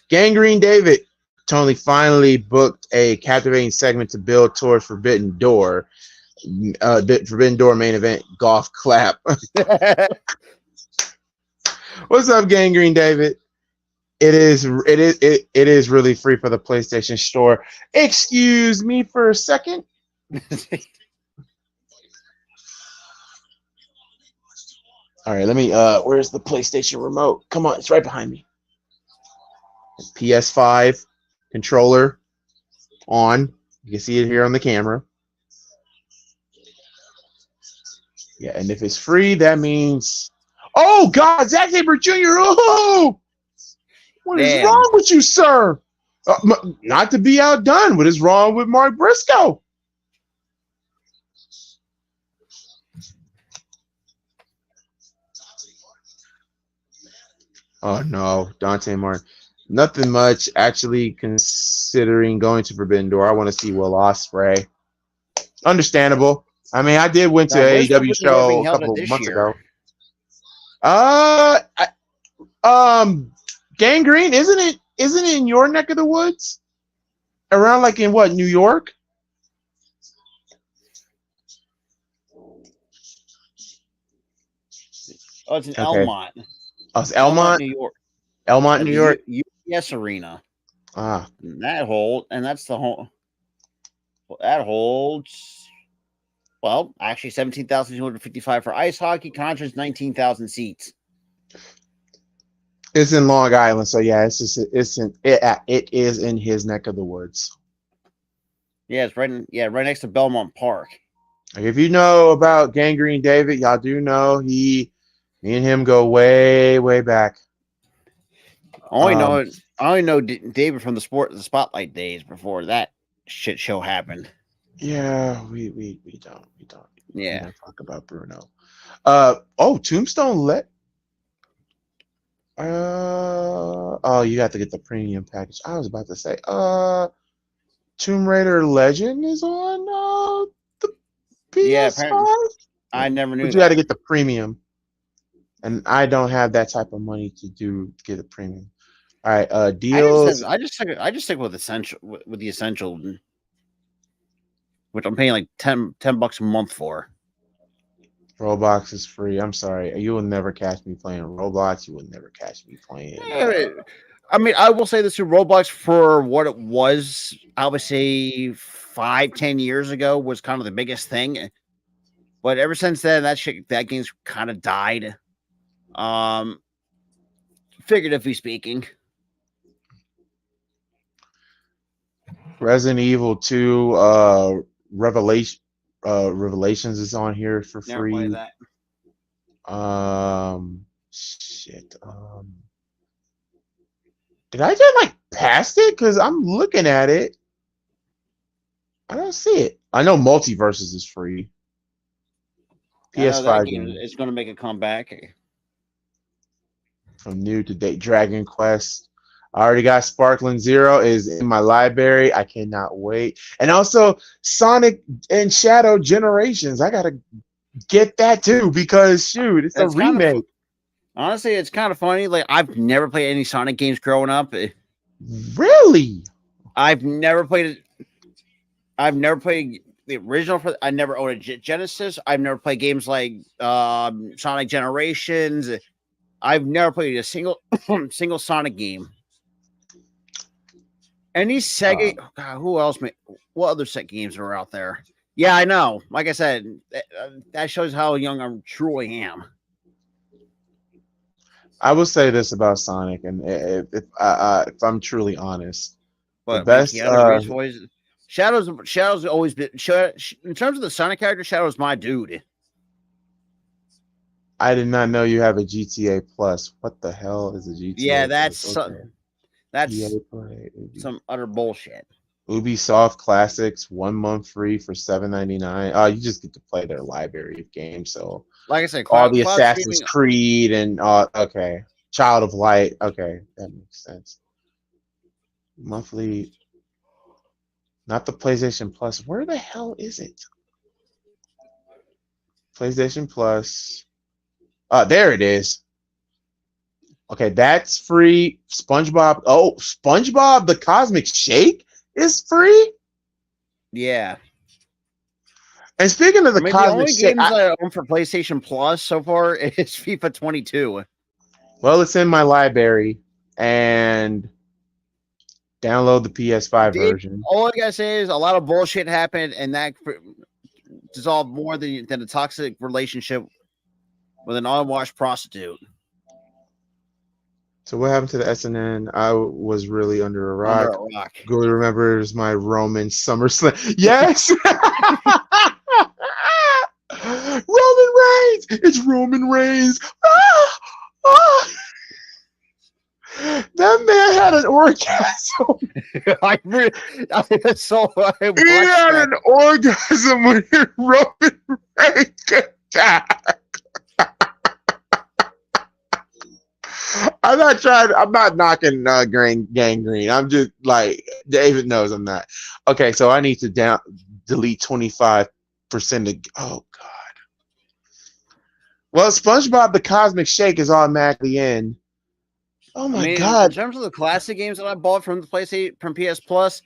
Gangrene David, Tony finally booked a captivating segment to build towards Forbidden Door. Forbidden Door main event golf clap. What's up, Gangrene David? It is really free for the PlayStation Store. Excuse me for a second. All right, let me where's the PlayStation remote? Come on, it's right behind me. PS5 controller on. You can see it here on the camera. Yeah, and if it's free, that means, oh God, Zack Sabre Jr. Oh, what is wrong with you, sir? Not to be outdone. What is wrong with Mark Briscoe? Oh no, Dante Martin. Nothing much. Actually, considering going to Forbidden Door, I want to see Will Ospreay. Understandable. I mean, I did went to AEW show a couple months ago. Gangrene, isn't it in your neck of the woods? Around like in what, New York? Oh, it's in Elmont. Oh, it's Elmont, New York. Elmont, New York. UBS Arena. Ah. That's the whole. That holds. Well, actually, 17,255 for ice hockey. Contra's 19,000 seats. It's in Long Island, so yeah, it is in his neck of the woods. Yeah, it's right next to Belmont Park. Like, if you know about Gangrene David, y'all do know me and him go way, way back. I only know David from the Spotlight days before that shit show happened. Yeah, we don't Yeah. talk about Bruno. Tombstone you got to get the premium package. I was about to say, Tomb Raider Legend is on the PS5. Yeah, apparently. I never knew but you got to get the premium, and I don't have that type of money to get a premium. All right, deals. I just stick with the essential, which I'm paying like $10 a month for. Roblox is free. I'm sorry, you will never catch me playing Roblox. You will never catch me playing. I mean, I will say this to Roblox for what it was. I would say 5-10 years ago was kind of the biggest thing, but ever since then, that game's kind of died. Figuratively speaking. Resident Evil 2 Revelations is on here for free. Never play that. Shit. Did I just past it? Because I'm looking at it. I don't see it. I know Multiverses is free. PS5 game is going to make a comeback. From new to date, Dragon Quest. I already got Sparkling Zero is in my library. I cannot wait. And also Sonic and Shadow Generations. I gotta get that too because shoot, it's a remake. Honestly, it's kind of funny. Like I've never played any Sonic games growing up. Really? I've never played the original. I never owned a Genesis. I've never played games like Sonic Generations. I've never played a single Sonic game. Any Sega? Who else? What other Sega games are out there? Yeah, I know. Like I said, that shows how young I truly am. I will say this about Sonic, and if I'm truly honest, but the best Shadow's always been in terms of the Sonic character. Shadow's my dude. I did not know you have a GTA Plus. What the hell is a GTA? Yeah, that's some utter bullshit. Ubisoft Classics, 1 month free for $7.99. Oh, you just get to play their library of games. So, like I said, all the Assassin's Creed and okay, Child of Light. Okay, that makes sense. Monthly, not the PlayStation Plus. Where the hell is it? PlayStation Plus. There it is. Okay, that's free. SpongeBob. Oh, SpongeBob the Cosmic Shake is free? Yeah. And speaking of the Cosmic Shake, the only games I own for PlayStation Plus so far is FIFA 22. Well, it's in my library, and download the PS5 version. All I gotta say is a lot of bullshit happened, and that dissolved more than a toxic relationship with an unwashed prostitute. So what happened to the SNN? I was really under a rock. Go remembers my Roman SummerSlam. Yes! Roman Reigns! It's Roman Reigns! That man had an orgasm. He had an orgasm when Roman Reigns got back. I'm not knocking gangrene. I'm just like, David knows I'm not. Okay, so I need to delete 25% of, oh God. Well, SpongeBob the Cosmic Shake is automatically in. Oh my God. In terms of the classic games that I bought from the PlayStation, from PS Plus,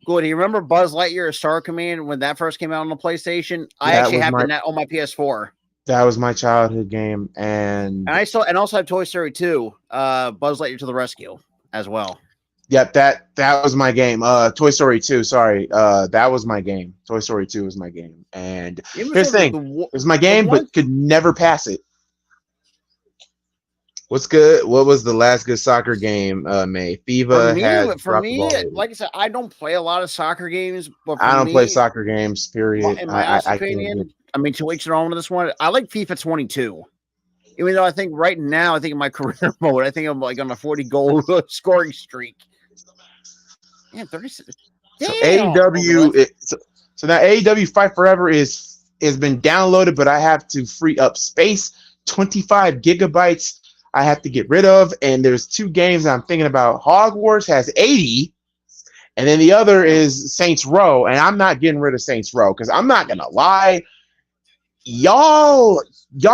good. Do you remember Buzz Lightyear Star Command when that first came out on the PlayStation? I actually have that on my PS4. That was my childhood game, and I also have Toy Story 2, Buzz Lightyear to the Rescue as well. Yep, that was my game. Toy Story 2, sorry. That was my game. Toy Story 2 was my game. And here's the thing. It was my game, but could never pass it. What's good? What was the last good soccer game, May? FIFA has For dropped the me, ball. like I said, I don't play a lot of soccer games, but for I don't me, play soccer games, period. in my honest I can't do opinion, I mean, to each their own on this one. I like FIFA 22. Even though I think right now, I think in my career mode, I think I'm like on a 40 goal scoring streak. Yeah, 36. So Damn. AEW, so now AEW Fight Forever has been downloaded, but I have to free up space. 25 gigabytes I have to get rid of, and there's 2 games I'm thinking about. Hogwarts has 80, and then the other is Saints Row, and I'm not getting rid of Saints Row because I'm not gonna lie, y'all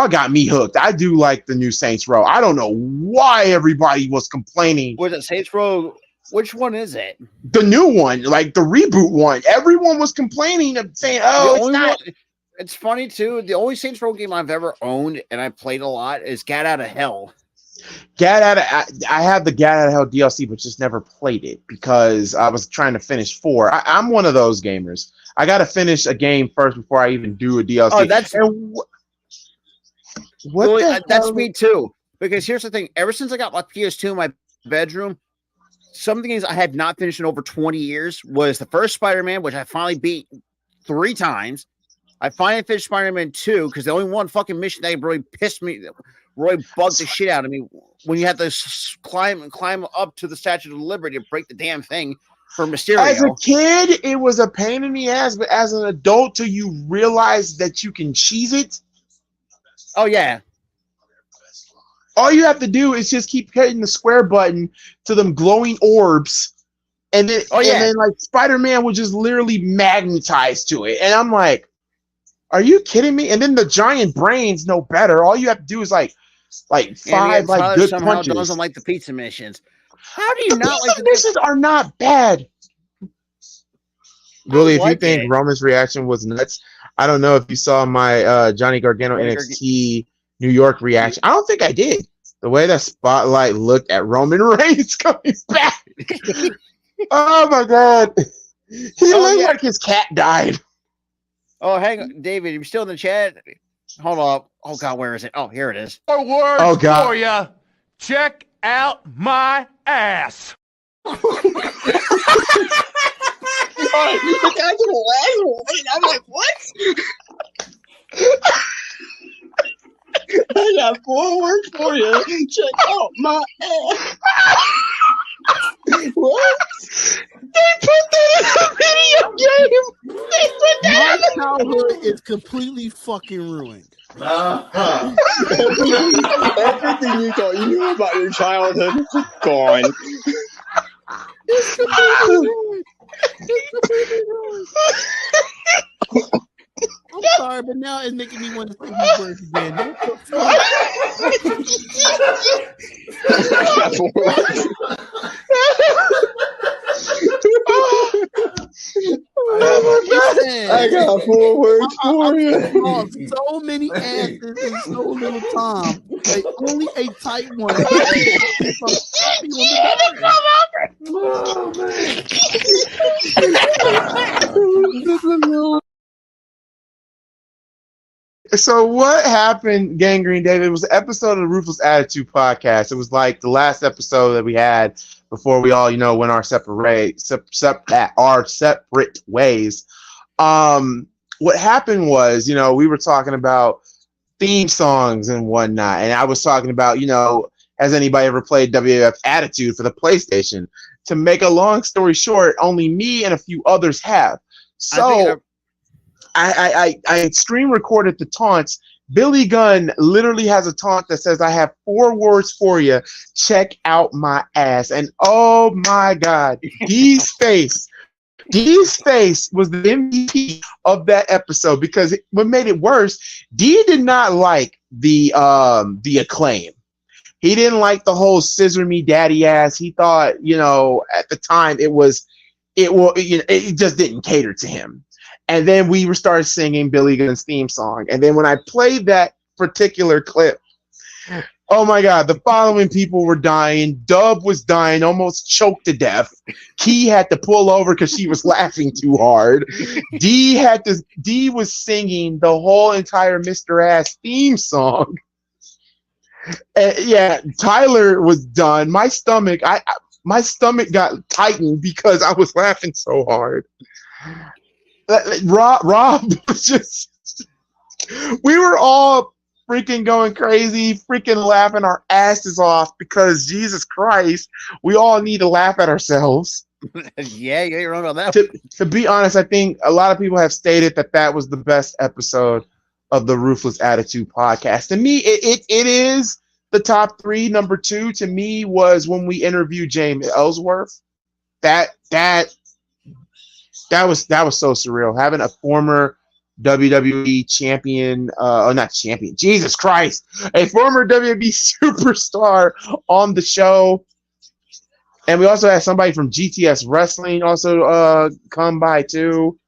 got me hooked. I do like the new Saints Row. I don't know why everybody was complaining. Was it Saints Row? Which one is it? The new one, like the reboot one. Everyone was complaining and saying, "Oh, it's not." It's funny too. The only Saints Row game I've ever owned and I played a lot is Get Out of Hell. I have the Get Out of Hell DLC, but just never played it because I was trying to finish 4. I'm one of those gamers. I got to finish a game first before I even do a DLC. Oh, that's that's me too. Because here's the thing: ever since I got my PS2 in my bedroom, something I have not finished in over 20 years was the first Spider-Man, which I finally beat 3 times. I finally finished Spider-Man 2 because the only one fucking mission that really pissed me, really bugged the shit out of me, when you have to climb up to the Statue of Liberty to break the damn thing for Mysterio. As a kid, it was a pain in the ass, but as an adult, till you realize that you can cheese it. Oh yeah. All you have to do is just keep hitting the square button to them glowing orbs, and then and then like Spider-Man would just literally magnetize to it, and I'm like, "Are you kidding me?" And then the giant brains know better. All you have to do is like 5 like good punches. Doesn't like the pizza missions. How do you not like the missions? Are not bad. Really, if you think Roman's reaction was nuts, I don't know if you saw my Johnny Gargano NXT New York reaction. I don't think I did. The way that spotlight looked at Roman Reigns coming back. Oh my god. He looked like his cat died. Oh, hang on, David, you're still in the chat? Hold up. Oh god, where is it? Oh, here it is. More words for you. Check out my ass. The guy's laughing. I'm like, what? I got 4 words for you. Check out my ass. What? They put that in a video game. They put that. My childhood is completely fucking ruined. Everything you thought you knew about your childhood is gone. It's completely ruined. I'm sorry, but now it's making me want to say these words again. I got 4 words for you. So many answers in so little time. Like, only a tight one. So what happened, Gangrene David? It was an episode of the Ruthless Attitude podcast. It was like the last episode that we had before we all, went our separate ways. What happened was, we were talking about theme songs and whatnot, and I was talking about, has anybody ever played WWF Attitude for the PlayStation? To make a long story short, only me and a few others have. So I screen recorded the taunts. Billy Gunn literally has a taunt that says, I have 4 words for you. Check out my ass. And oh my God, Dee's face was the MVP of that episode, because what made it worse, Dee did not like the acclaim. He didn't like the whole scissor me daddy ass. He thought, at the time it just didn't cater to him. And then we started singing Billy Gunn's theme song. And then when I played that particular clip, oh my God, the following people were dying. Dub was dying, almost choked to death. Key had to pull over because she was laughing too hard. Dee was singing the whole entire Mr. Ass theme song. Yeah, Tyler was done. My stomach got tightened because I was laughing so hard. Rob was just, we were all freaking going crazy, freaking laughing our asses off because Jesus Christ, we all need to laugh at ourselves. Yeah, you're wrong on that. To be honest, I think a lot of people have stated that was the best episode of the Ruthless Attitude podcast. To me, it is the top 3. Number 2 to me was when we interviewed James Ellsworth. That was so surreal. Having a former WWE champion, not champion, Jesus Christ, a former WWE superstar on the show. And we also had somebody from GTS Wrestling also come by too.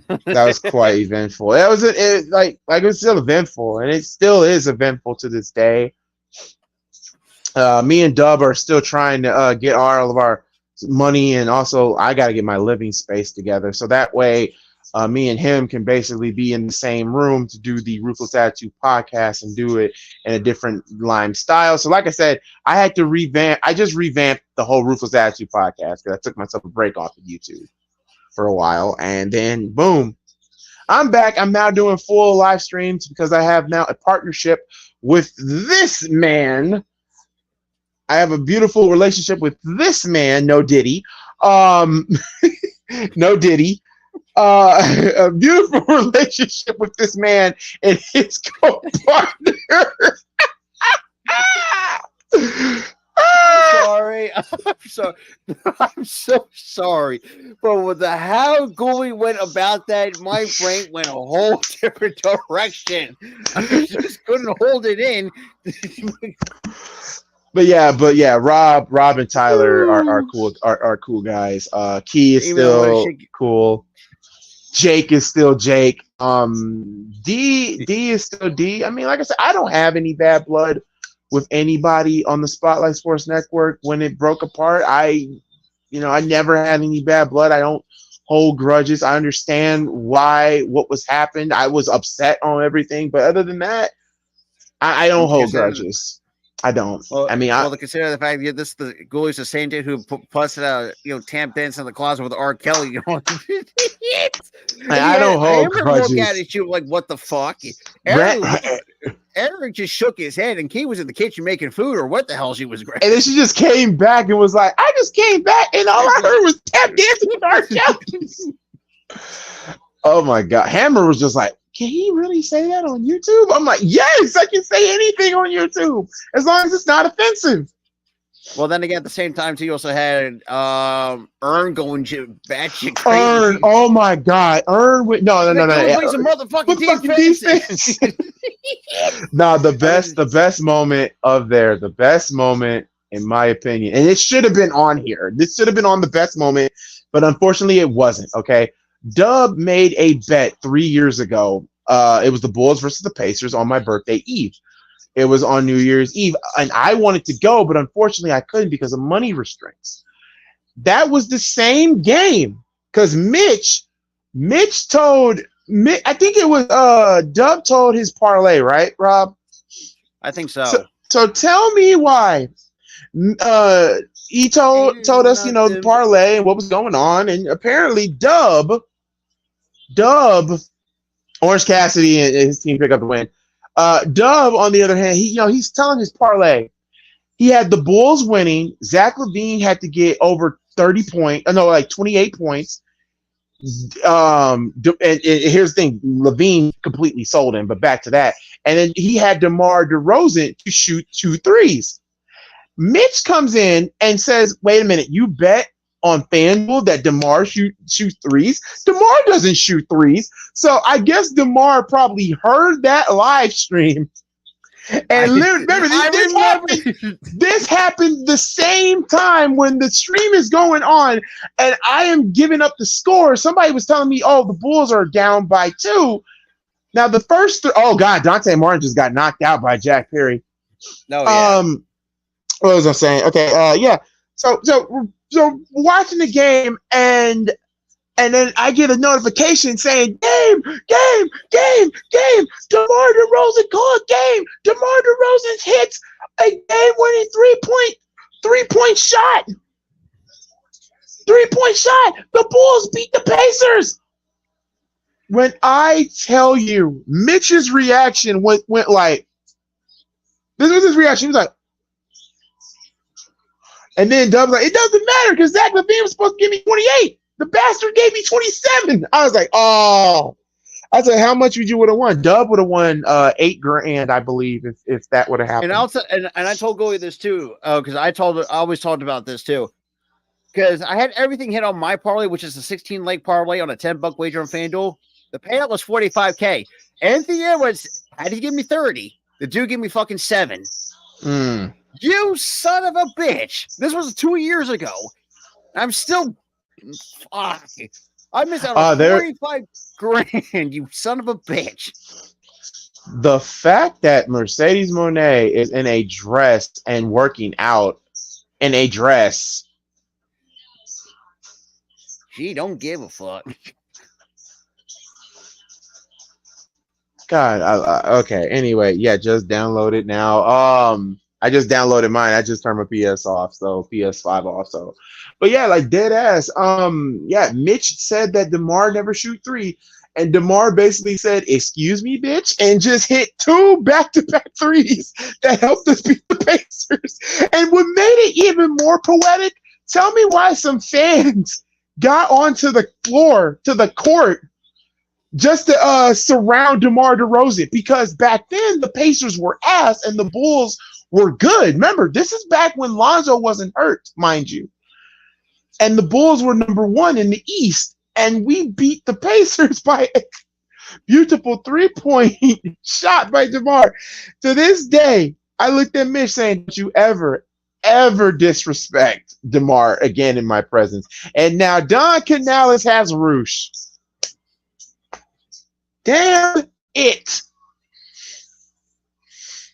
That was quite eventful. That was it was still eventful, and it still is eventful to this day. Me and Dub are still trying to get all of our money, and also I got to get my living space together, so that way me and him can basically be in the same room to do the Ruthless Attitude podcast and do it in a different line style. So like I said, I just revamped the whole Ruthless Attitude podcast because I took myself a break off of YouTube for a while, and then boom, I'm back. I'm now doing full live streams because I have now a partnership with this man. I have a beautiful relationship with this man, No Diddy. No Diddy. A beautiful relationship with this man and his co-partner. Sorry. I'm so sorry. But with how Gooey went about that, my brain went a whole different direction. I just couldn't hold it in. But yeah, Rob and Tyler are cool guys. Key is still cool. Jake is still Jake. D is still D. I mean, like I said, I don't have any bad blood with anybody on the Spotlight Sports Network. When it broke apart, I never had any bad blood. I don't hold grudges. I understand what was happened. I was upset on everything, but other than that, I don't hold grudges. I don't. To consider the fact that the Ghoulies the same dude who busted out, Tam Dance in the closet with R. Kelly. I don't hold grudges. Look at it, you like, what the fuck? Eric just shook his head, and Key was in the kitchen making food, or what the hell she was grabbing. And then she just came back and was like, "I just came back, and all I heard was Tam Dancing with R. Kelly." Oh my God, Hammer was just like, can he really say that on YouTube? I'm like, yes, I can say anything on YouTube as long as it's not offensive. Well, then again, at the same time, too, you also had Earn going batshit crazy. Earn, oh my God, Earn with no. Plays a motherfucking defense. No, the best moment of there, the best moment in my opinion, and it should have been on here. This should have been on the best moment, but unfortunately, it wasn't. Okay. Dub made a bet 3 years ago. It was the Bulls versus the Pacers on my birthday eve. It was on New Year's Eve, and I wanted to go, but unfortunately I couldn't because of money restraints. That was the same game because Mitch told I think it was Dub told his parlay, right, Rob? I think so. So tell me why. He told us, the parlay and what was going on, and apparently Dub, Orange Cassidy and his team pick up the win. Dub, on the other hand, he's telling his parlay. He had the Bulls winning. Zach LaVine had to get over 28 points. And here's the thing: LaVine completely sold him. But back to that, and then he had DeMar DeRozan to shoot 2 threes. Mitch comes in and says, "Wait a minute, you bet on FanDuel that DeMar shoots threes. DeMar doesn't shoot threes." So I guess DeMar probably heard that live stream. And remember, this happened the same time when the stream is going on, and I am giving up the score. Somebody was telling me, "Oh, the Bulls are down by 2." Now the first, oh God, Dante Martin just got knocked out by Jack Perry. No, yeah. What was I saying? Okay, yeah. So watching the game, and And then I get a notification saying, game. DeMar DeRozan called game. DeMar DeRozan hits a game-winning three-point shot. 3-point shot. The Bulls beat the Pacers. When I tell you, Mitch's reaction went like, this was his reaction. He was like, and then Dub's like, it doesn't matter because Zach LaVine was supposed to give me 28. The bastard gave me 27. I was like, oh. I said, how much would you would have won? Dub would have won $8,000, I believe, if that would have happened. And I told Goalie this too, because I always talked about this too. Because I had everything hit on my parlay, which is a 16-leg parlay on a $10 wager on FanDuel. The payout was $45K. Anthony Edwards had to give me 30. The dude gave me fucking 7. You son of a bitch. This was 2 years ago. I'm still fuck. I missed out on $45,000, you son of a bitch. The fact that Mercedes Moné is in a dress and working out in a dress. She don't give a fuck. God, okay. Anyway, yeah, just download it now. I just downloaded mine. I just turned my PS off, so PS5 also. But yeah, like dead ass. Yeah, Mitch said that DeMar never shoot 3, and DeMar basically said, "Excuse me, bitch," and just hit 2 back-to-back threes that helped us beat the Pacers. And what made it even more poetic? Tell me why some fans got onto the floor, to the court, just to surround DeMar DeRozan, because back then the Pacers were ass and the Bulls were good. Remember, this is back when Lonzo wasn't hurt, mind you. And the Bulls were number 1 in the East, and we beat the Pacers by a beautiful 3-point shot by DeMar. To this day, I looked at Mitch saying, "Don't you ever disrespect DeMar again in my presence." And now Don Canales has Roosh. Damn it.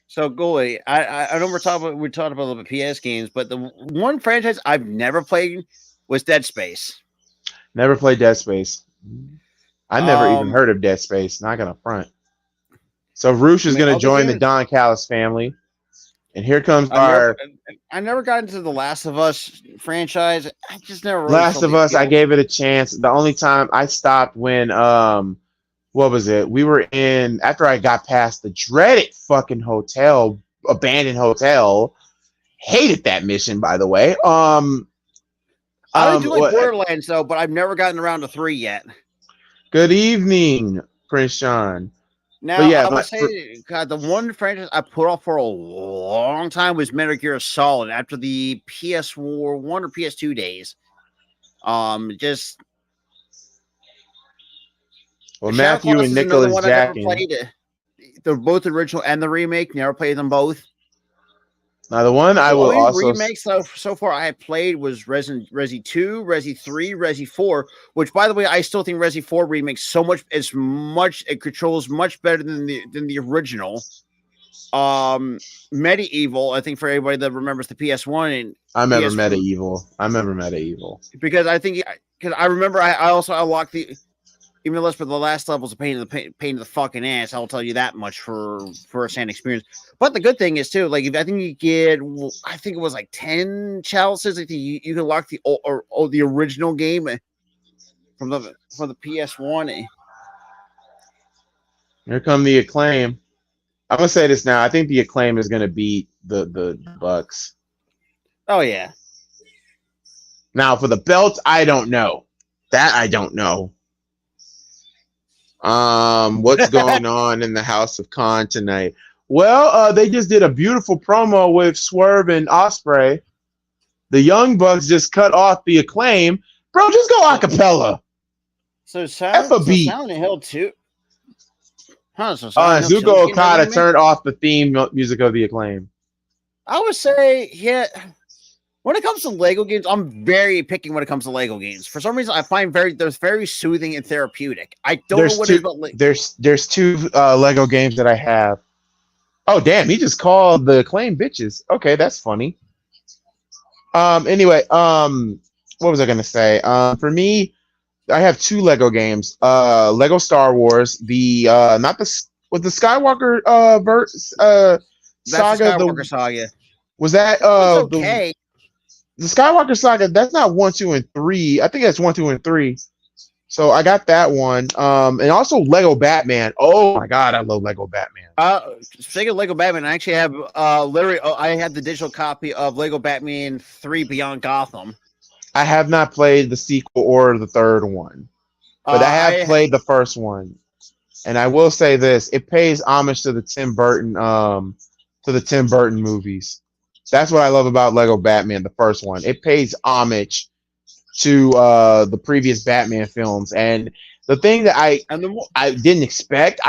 So Goalie, I know we talked about a little bit PS games, but the one franchise I've never played was Dead Space. Never played Dead Space. I never even heard of Dead Space. Not gonna front. So Roosh is gonna join the Don Callis family, and here comes I never got into the Last of Us franchise. I just never. Really Last of Us. I gave it a chance. The only time I stopped when what was it? We were in after I got past the dreaded fucking abandoned hotel. Hated that mission, by the way. I do like Borderlands though, but I've never gotten around to 3 yet. Good evening, Prince Sean. Now, I would say, God, the one franchise I put off for a long time was Metal Gear Solid after the PS1 or PS2 days. Well, Matthew and Nicholas Jackin. They're both original and the remake. Never played them both. Now, the one I will also remake so far I have played was Resi 2, Resi 3, Resi 4, which, by the way, I still think Resi 4 remakes it controls much better than the original. Medieval, I think, for everybody that remembers the PS1 and I remember Medieval. Because I remember I also unlocked the. Even less for the last levels of pain in the fucking ass, I'll tell you that much for first-hand experience. But the good thing is too, like I think you get, I think it was like 10 chalices. I think you can lock the original game from the PS1. Here come the Acclaim. I'm gonna say this now. I think the Acclaim is gonna beat the Bucks. Oh yeah. Now for the belt, I don't know. That I don't know. What's going on in the House of Khan tonight? Well, they just did a beautiful promo with Swerve and Ospreay. The Young Bucks just cut off the Acclaim. Bro, just go acapella. So Silent Hill 2. Zuko Okada turned off the theme music of the Acclaim. I would say, yeah. When it comes to Lego games, I'm very picky when it comes to Lego games. For some reason, I find they're very soothing and therapeutic. I don't know what it is about there's 2 Lego games that I have. Oh, damn, he just called the Acclaim bitches. Okay, that's funny. Anyway, what was I going to say? For me, I have 2 Lego games. Lego Star Wars, the not the with the Skywalker That's the saga. Skywalker saga. Was that That one's okay. the Skywalker saga? That's not 1, 2, and 3. I think that's 1, 2, and 3. So I got that one. And also Lego Batman. Oh my god, I love Lego Batman. Speaking of Lego Batman, I actually have literally I had the digital copy of Lego Batman 3 Beyond Gotham. I have not played the sequel or the third one, but I have played the first one. And I will say this: it pays homage to the Tim Burton movies. That's what I love about Lego Batman, the first one. It pays homage to the previous Batman films. And the thing that I didn't expect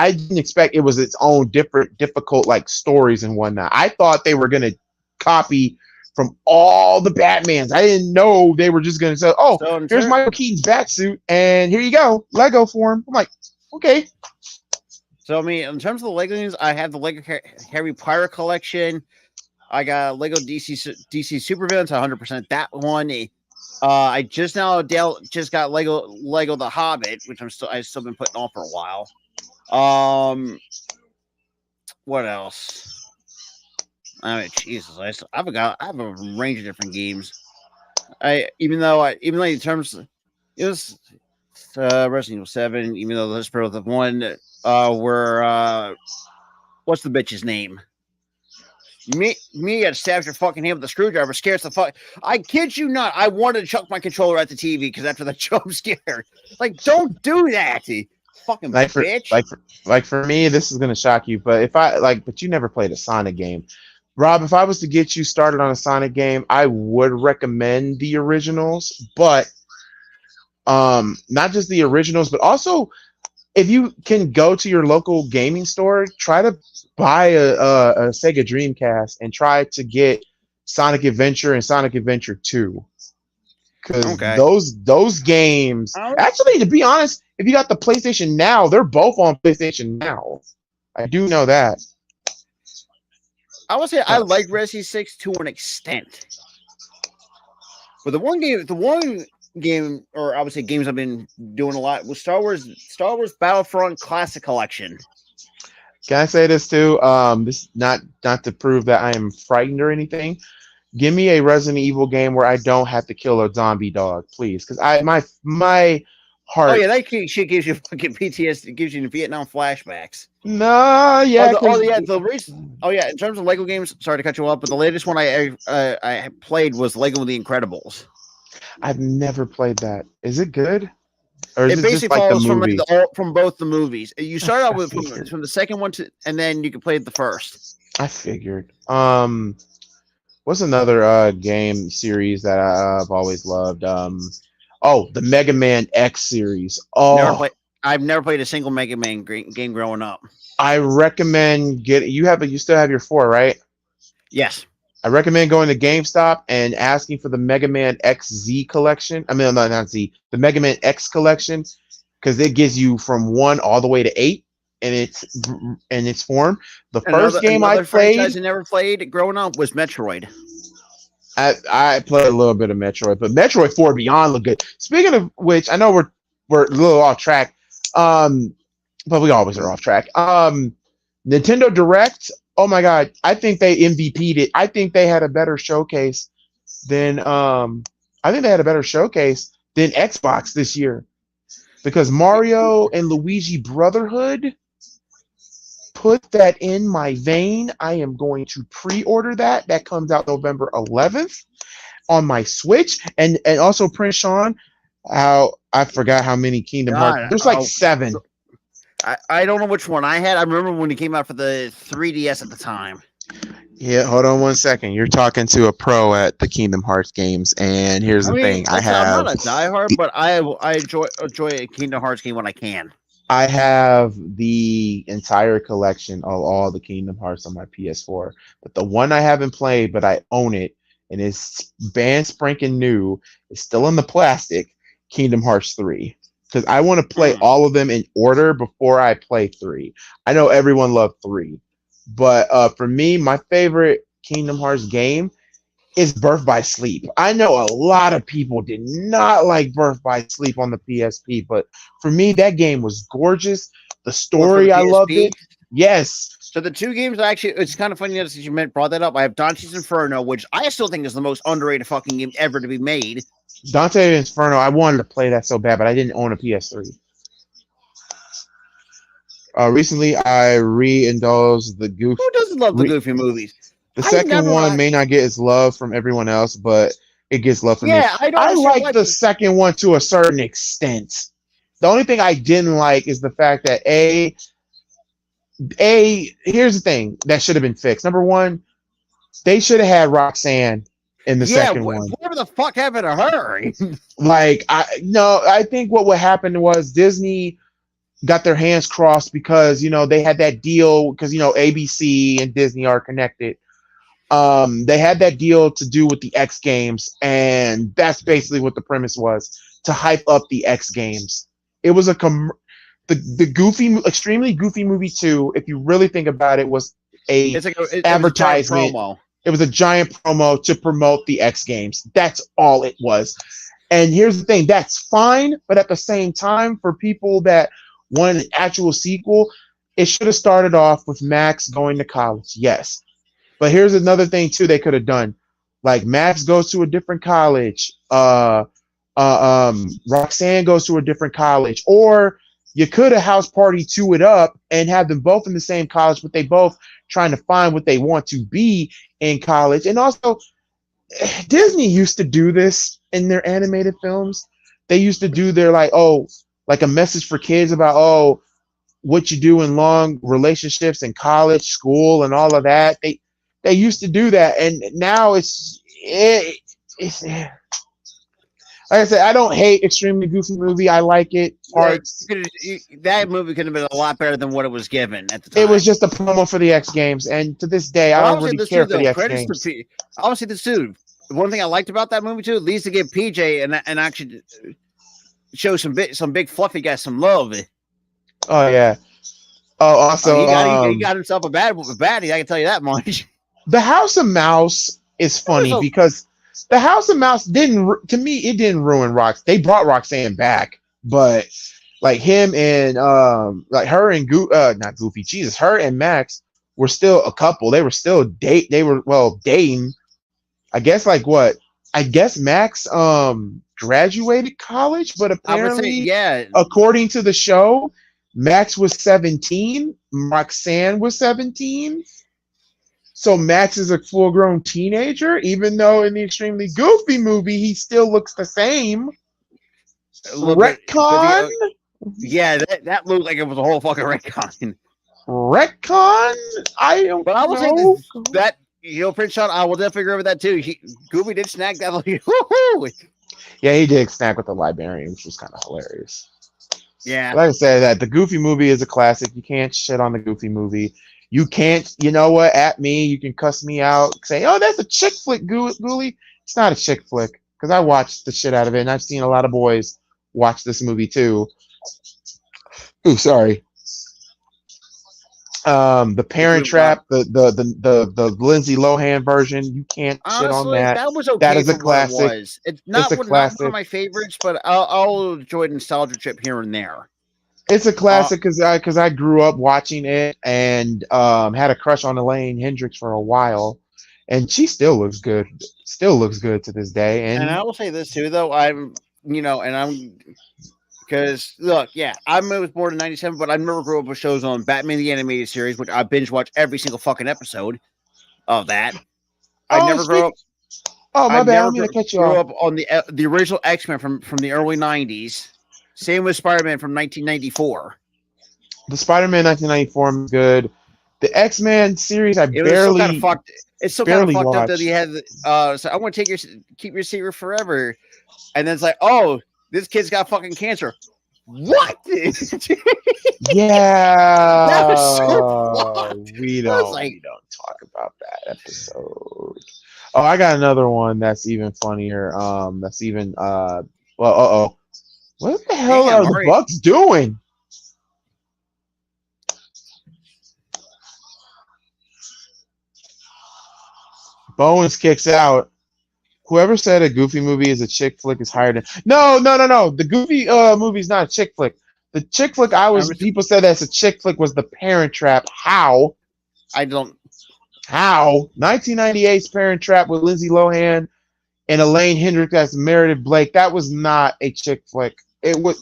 it was its own difficult like stories and whatnot. I thought they were gonna copy from all the Batmans. I didn't know they were just gonna say, "Oh, here's Michael Keaton's Batsuit, and here you go, Lego for him." I'm like, okay. So I mean, in terms of the Lego games, I have the Lego Harry Potter collection. I got Lego DC Supervillains, 100% that one. I just got Lego The Hobbit, which I've still been putting off for a while. What else? I mean, Jesus, I have a range of different games. Even though in terms of, it was Resident Evil 7, even though this part of the one where what's the bitch's name? Me at stabs your fucking hand with a screwdriver, scares the fuck. I kid you not. I wanted to chuck my controller at the TV because after that jump scare, like, don't do that, fucking bitch. Like for me, this is gonna shock you, but but you never played a Sonic game, Rob. If I was to get you started on a Sonic game, I would recommend the originals, but not just the originals, but also if you can go to your local gaming store, try to buy a Sega Dreamcast and try to get Sonic Adventure and Sonic Adventure 2. Because those games, actually, to be honest, if you got the PlayStation Now, they're both on PlayStation Now. I do know that. I would say I like Resi 6 to an extent. But the one game, or I would say games I've been doing a lot, was Star Wars Battlefront Classic Collection. Can I say this too? This not to prove that I am frightened or anything. Give me a Resident Evil game where I don't have to kill a zombie dog, please, because my heart. Oh yeah, that shit gives you fucking PTSD. It gives you Vietnam flashbacks. No, yeah. In terms of Lego games, sorry to cut you off, but the latest one I played was Lego The Incredibles. I've never played that. Is it good? Or is it basically just like follows from both the movies. You start out with from the second one and then you can play the first. I figured. What's another game series that I've always loved? The Mega Man X series. I've never played a single Mega Man game growing up. I recommend you still have your 4, right? Yes. I recommend going to GameStop and asking for the Mega Man XZ collection. I mean, not Z, the Mega Man X collection, because it gives you from 1 all the way to 8 in its form. The first game I played, I never played growing up was Metroid. I played a little bit of Metroid, but Metroid 4 Beyond looked good. Speaking of which, I know we're a little off track, but we always are off track. Nintendo Direct. Oh my God! I think they MVP'd it. I think they had a better showcase than Xbox this year, because Mario and Luigi Brotherhood put that in my vein. I am going to pre-order that. That comes out November 11th on my Switch, and also Prince Sean. I forgot how many Kingdom Hearts. There's like 7. I don't know which one I had. I remember when it came out for the 3DS at the time. Yeah, hold on one second. You're talking to a pro at the Kingdom Hearts games, and here's the thing. I'm not a diehard, but I enjoy a Kingdom Hearts game when I can. I have the entire collection of all the Kingdom Hearts on my PS4, but the one I haven't played, but I own it, and it's brand spanking new. It's still in the plastic. Kingdom Hearts 3. Because I want to play all of them in order before I play 3. I know everyone loved 3. But for me, my favorite Kingdom Hearts game is Birth by Sleep. I know a lot of people did not like Birth by Sleep on the PSP, but for me, that game was gorgeous. The Or for the story, I loved PSP. it. Yes. So the two games actually, it's kind of funny that since you brought that up. I have Dante's Inferno, which I still think is the most underrated fucking game ever to be made. Dante Inferno, I wanted to play that so bad, but I didn't own a PS3. Recently, I re-indulged the Goofy. Who doesn't love the Goofy movies? The second one may not get its love from everyone else, but it gets love from me. I like the second one to a certain extent. The only thing I didn't like is the fact that here's the thing that should have been fixed. Number one, they should have had Roxanne in the second one. Whatever the fuck happened to her? I think what happened was Disney got their hands crossed because they had that deal because ABC and Disney are connected. They had that deal to do with the X Games, and that's basically what the premise was, to hype up the X Games. It was the goofy, extremely goofy movie 2. If you really think about it, was advertisement. It was a giant promo to promote the X Games. That's all it was. And here's the thing, that's fine, but at the same time, for people that want an actual sequel, it should have started off with Max going to college. Yes. But here's another thing too they could have done. Like Max goes to a different college. Roxanne goes to a different college. Or you could have house party to it up and have them both in the same college, but they both trying to find what they want to be in college. And also, Disney used to do this in their animated films. They used to do their like a message for kids about what you do in long relationships in college, school, and all of that. They used to do that, and now it's like I said, I don't hate Extremely Goofy Movie. I like it. Parts. That movie could have been a lot better than what it was given at the time. It was just a promo for the X Games, and to this day, I don't really care for the X Games. Obviously, this dude. One thing I liked about that movie too, at least to give PJ and actually show some big fluffy guy some love. Oh yeah. Oh, also, he got himself a baddie. I can tell you that much. The House of Mouse is funny because the House of Mouse didn't ruin Rox. They brought Roxanne back, but like him and like her and not Goofy, Jesus, her and Max were still a couple. They were still dating. I guess I guess Max graduated college, but apparently, according to the show, Max was 17, Roxanne was 17. So Max is a full-grown teenager, even though in the Extremely Goofy movie he still looks the same. Retcon? Yeah, that looked like it was a whole fucking retcon. Retcon? I don't know. But I will say that Prince Sean, I will definitely agree with that too. Goofy did snag that. Yeah, he did snag with the librarian, which was kind of hilarious. Yeah. Like I said, that the Goofy movie is a classic. You can't shit on the Goofy movie. You can't, you know what, at me, you can cuss me out, say, oh, that's a chick flick, Ghoulie. It's not a chick flick, because I watched the shit out of it, and I've seen a lot of boys watch this movie, too. Ooh, sorry. The Parent Trap, the Lindsay Lohan version, you can't shit on that. That was okay. That is a classic. It's not one of my favorites, but I'll enjoy nostalgia trip here and there. It's a classic because I grew up watching it and had a crush on Elaine Hendricks for a while, and she still looks good. Still looks good to this day. And I will say this too, though. Because look, I was born in '97, but I never grew up with shows on Batman the Animated Series, which I binge watch every single fucking episode of that. I never grew up. Oh my bad! I'm gonna catch you off. Grew up on the original X-Men from the early '90s. Same with Spider-Man from 1994. The Spider-Man 1994 is good. The X-Men series, It's still kind of fucked up that he had. So I want to keep your secret forever, and then it's like, oh, this kid's got fucking cancer. What? Yeah. That was so fucked. We don't talk about that episode. Oh, I got another one that's even funnier. That's even what the hell are the Bucks doing? Bowens kicks out. Whoever said a Goofy movie is a chick flick is higher than no. The Goofy movie is not a chick flick. The chick flick people said that's a chick flick was The Parent Trap. How? I don't. How? 1998's Parent Trap with Lindsay Lohan and Elaine Hendricks as Meredith Blake. That was not a chick flick. It was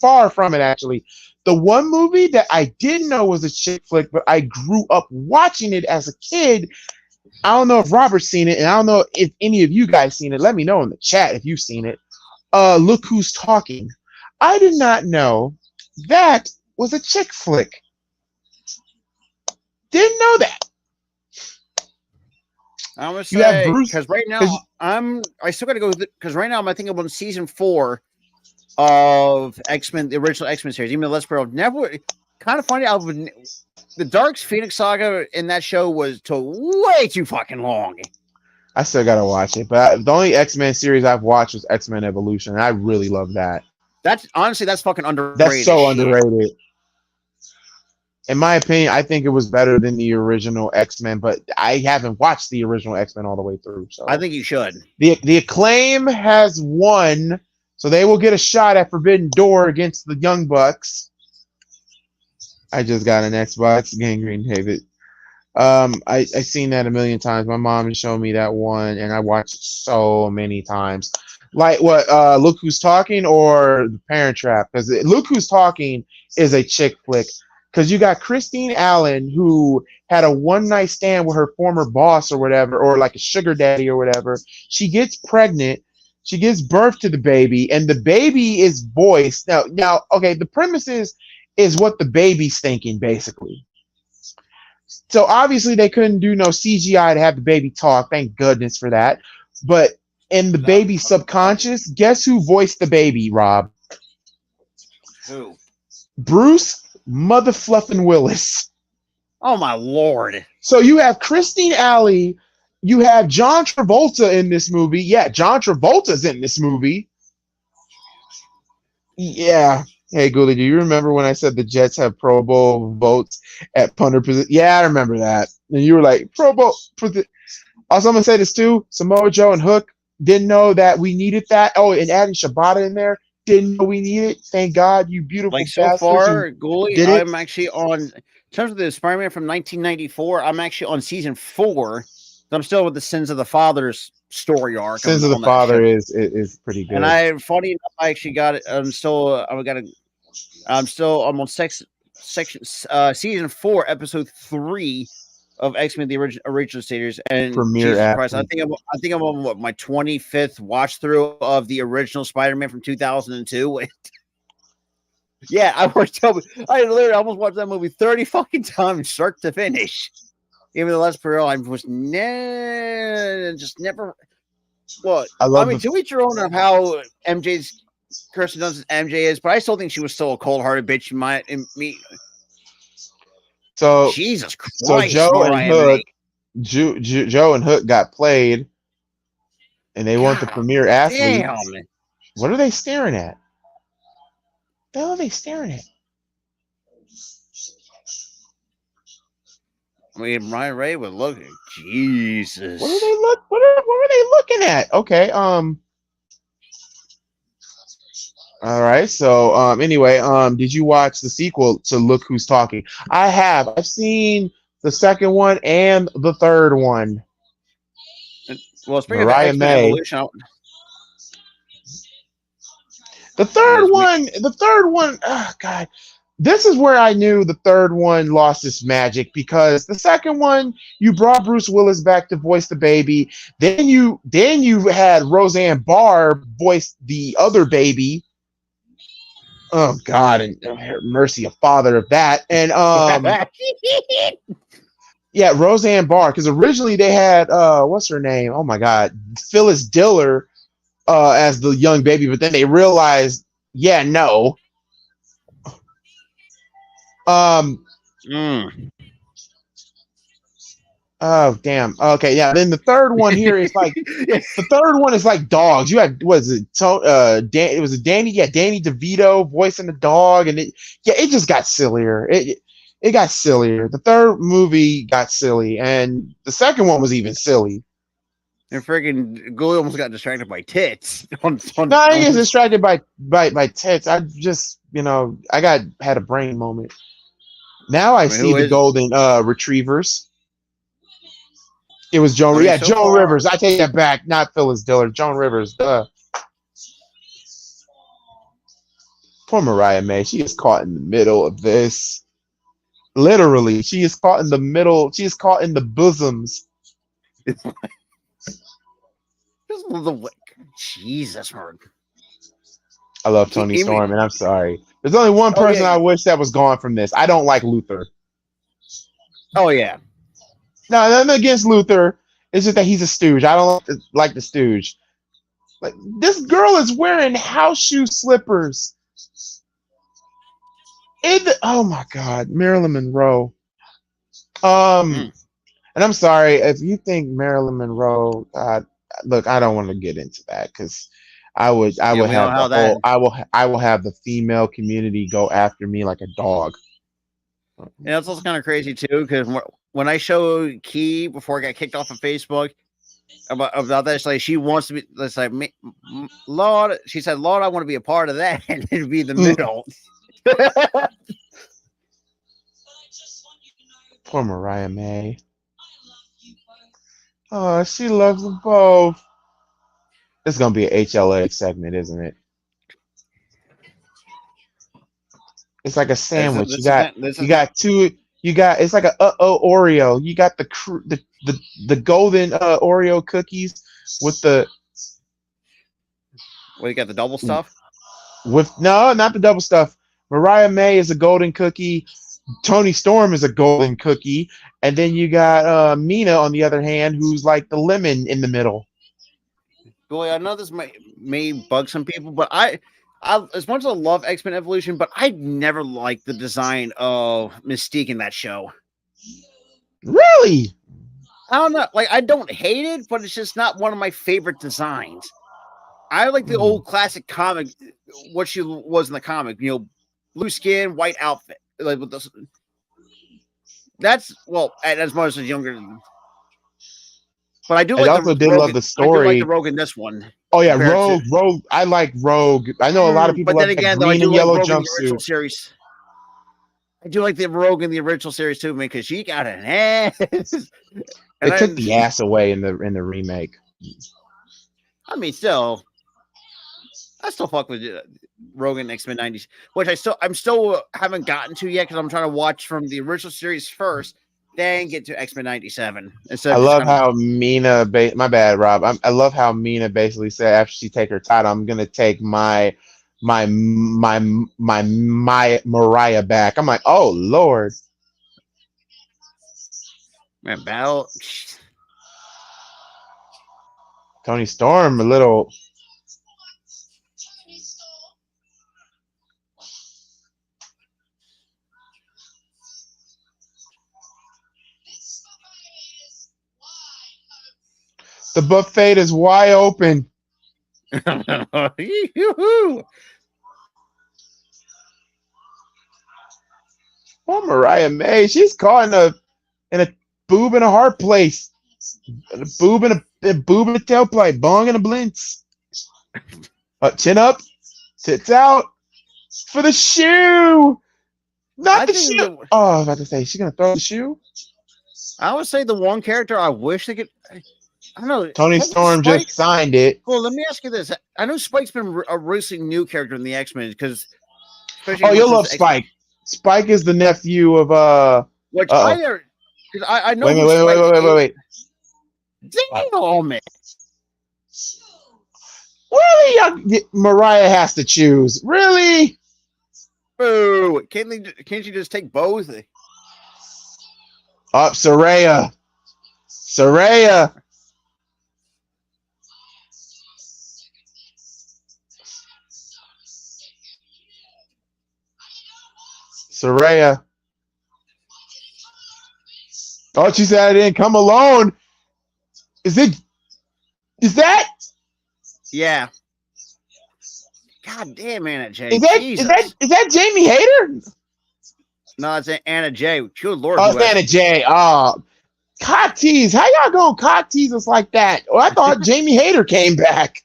far from it, actually. The one movie that I didn't know was a chick flick, but I grew up watching it as a kid. I don't know if Robert's seen it, and I don't know if any of you guys seen it. Let me know in the chat if you've seen it. Look Who's Talking. I did not know that was a chick flick. Didn't know that. I'm gonna say because right now I still gotta go because right now I'm thinking about season 4 of X-Men, the original X-Men series. Even though Let's Pro never kind of funny. The Dark Phoenix saga in that show was way too fucking long. I still gotta watch it, but the only X-Men series I've watched was X-Men Evolution, and I really love that. That's fucking underrated. That's so underrated. In my opinion, I think it was better than the original X-Men, but I haven't watched the original X-Men all the way through. So I think you should. The Acclaim has won, so they will get a shot at Forbidden Door against the Young Bucks. I just got an Xbox, Gangrene David. I seen that a million times. My mom has shown me that one, and I watched it so many times. Like what? Look Who's Talking or The Parent Trap? Because Look Who's Talking is a chick flick. Because you got Christine Allen, who had a one-night stand with her former boss or whatever, or like a sugar daddy or whatever. She gets pregnant. She gives birth to the baby, and the baby is voiced. Now, okay, the premise is what the baby's thinking, basically. So obviously they couldn't do no CGI to have the baby talk. Thank goodness for that. But in the baby's subconscious, guess who voiced the baby, Rob? Who? Bruce Motherfluffin' Willis. Oh my lord. So you have Christine Alley, you have John Travolta in this movie. Yeah, John Travolta's in this movie. Yeah. Hey, Gooley, do you remember when I said the Jets have Pro Bowl votes at punter position? Yeah, I remember that. And you were like, Pro Bowl. Also, I'm going to say this too. Samoa Joe and Hook didn't know that we needed that. Oh, and adding Shibata in there. Didn't know we needed it. Thank God, you beautiful so far, Gooley, I'm actually on, in terms of the Spider-Man from 1994, I'm actually on season 4. I'm still with the Sins of the Father's story arc. Sins of the Father is pretty good. And funny enough, I actually got it. I'm on season 4, episode 3 of X-Men the original series, and premiere. Christ, I think I'm on my 25th watch through of the original Spider-Man from 2002. Yeah, I literally almost watched that movie 30 fucking times, start to finish. Even though that's for real, I was never. Well, I mean, to each your own of how MJ's Kirsten Dunst's MJ is, but I still think she was still a cold-hearted bitch. So Jesus Christ! So Joe and Hook got played, and they want the premier athlete. Damn. What are they staring at? What the hell are they staring at? I mean, Ryan Ray would look. Jesus. What were they looking at? Okay. All right. So anyway, did you watch the sequel to Look Who's Talking? I have. I've seen the second one and the third one. Well, speaking of X-Men Evolution, the third one, oh God. This is where I knew the third one lost its magic, because the second one, you brought Bruce Willis back to voice the baby. Then you had Roseanne Barr voice the other baby. Oh God, and mercy, a father of that. And yeah, Roseanne Barr, because originally they had what's her name? Oh my God, Phyllis Diller as the young baby, but then they realized, yeah, no. Oh damn. Okay, yeah. Then the third one here is like the third one is like dogs. You had Danny DeVito voicing the dog, and it just got sillier. It got sillier. The third movie got silly, and the second one was even silly. And freaking Gooley almost got distracted by tits. No, I didn't get distracted by tits. I just, I had a brain moment. Now I see the golden retrievers. It was Joan. Yeah, so Joan Rivers. I take that back. Not Phyllis Diller. Joan Rivers. Duh. Poor Mariah May. She is caught in the middle of this. Literally, she is caught in the middle. She is caught in the bosoms. Jesus, man. I love Tony Storm, and I'm sorry. There's only one person I wish that was gone from this. I don't like Luther. Oh, yeah. No, nothing against Luther. It's just that he's a stooge. I don't like the stooge. Like, this girl is wearing house shoe slippers. Oh my God, Marilyn Monroe. And I'm sorry if you think Marilyn Monroe. Look, I don't want to get into that because I will have the female community go after me like a dog. Yeah, it's also kind of crazy too because when I show Key before I got kicked off of Facebook about that, like she wants to be. It's like, Lord, she said, "Lord, I want to be a part of that," and it'd be the middle. Poor Mariah May. Oh, she loves them both. It's gonna be an HLA segment, isn't it? It's like a sandwich. It's like a Oreo. You got the golden Oreo cookies with the. Well, you got the double stuff. No, not the double stuff. Mariah May is a golden cookie. Tony Storm is a golden cookie, and then you got Mina on the other hand, who's like the lemon in the middle. Boy, I know this may bug some people, but I as much as I love X-Men Evolution, but I never liked the design of Mystique in that show. Really? I don't know. Like, I don't hate it, but it's just not one of my favorite designs. I like the old classic comic, what she was in the comic. Blue skin, white outfit. Like with this, that's as much as younger. But I do like. I also did love the story. I do like the Rogue in this one. Oh yeah, Rogue. I like Rogue. I know a lot of people like the green and yellow jumpsuit series. I do like the Rogue in the original series too, man, because she got an ass. They took the ass away in the remake. I mean, still. I still fuck with Rogan X-Men 90s, which I'm still haven't gotten to yet because I'm trying to watch from the original series first, then get to X-Men 97. I love how Mina. My bad, Rob. I love how Mina basically said after she take her title, I'm gonna take my Mariah back. I'm like, oh Lord, man, battle. Tony Storm a little. The buffet is wide open. Oh, Mariah May, she's caught in a boob in a hard place. A boob in a tailpipe, bong in a blintz. Chin up, tits out for the shoe. Not the shoe. I was about to say, she's gonna throw the shoe. I would say the one character I wish they could. I don't know. Tony Storm just signed it. Well, let me ask you this. I know Spike's been a releasing new character in the X-Men because. Oh, you'll love Spike. Spike is the nephew of Which I know. Wait. Damn, man. Really, Mariah has to choose. Really? Boo! Can't you just take both? Up, Saraya. Oh, she said I didn't come alone. Is that? Yeah. God damn, Anna Jay. Is that Jamie Hayter? No, it's Anna Jay. Good Lord. Oh, it's Anna Jay. Oh, Cock tease. How y'all gonna cock tease us like that? Oh, I thought Jamie Hayter came back.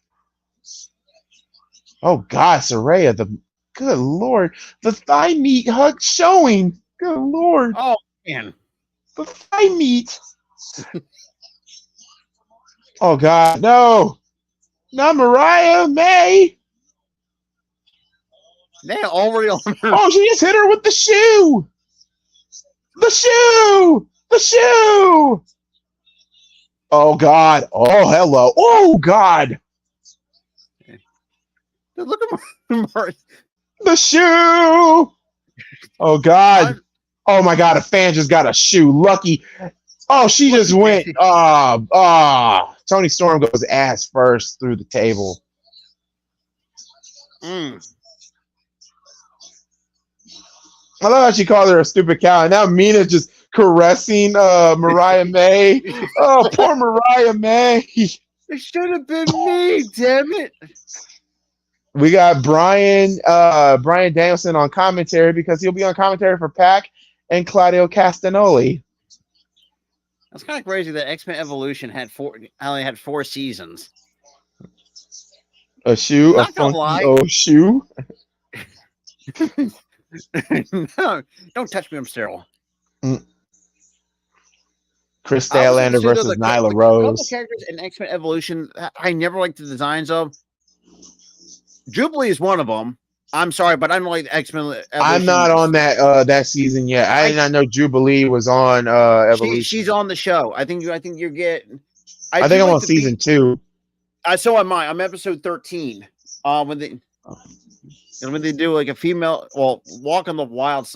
Oh God, Saraya, good Lord, the thigh meat hug showing. Good Lord. Oh man, the thigh meat. Oh God, no, not Mariah May. they already on. Oh, she just hit her with the shoe. The shoe. The shoe. Oh God. Oh hello. Oh God. Look at The shoe. Oh God. Oh my God. A fan just got a shoe. Lucky. Oh, she just went. Tony Storm goes ass first through the table. I love how she called her a stupid cow, and now Mina's just caressing Mariah May. Oh, poor Mariah May. It should have been me, damn it. We got Brian Danielson on commentary because he'll be on commentary for Pac and Claudio Castagnoli. That's kind of crazy that X-Men Evolution only had 4 seasons. A shoe, Not a funky shoe. No, don't touch me, I'm sterile. Chris Statlander versus Nyla Rose. A couple characters in X-Men Evolution I never liked the designs of. Jubilee is one of them. I'm sorry, but I don't like X-Men Evolution. I'm not on that season yet. I did not know Jubilee was on Evolution. She's on the show. I think you're getting. I think I'm on season 2. So am I. I'm episode 13. When they do like a female, walk on the wild.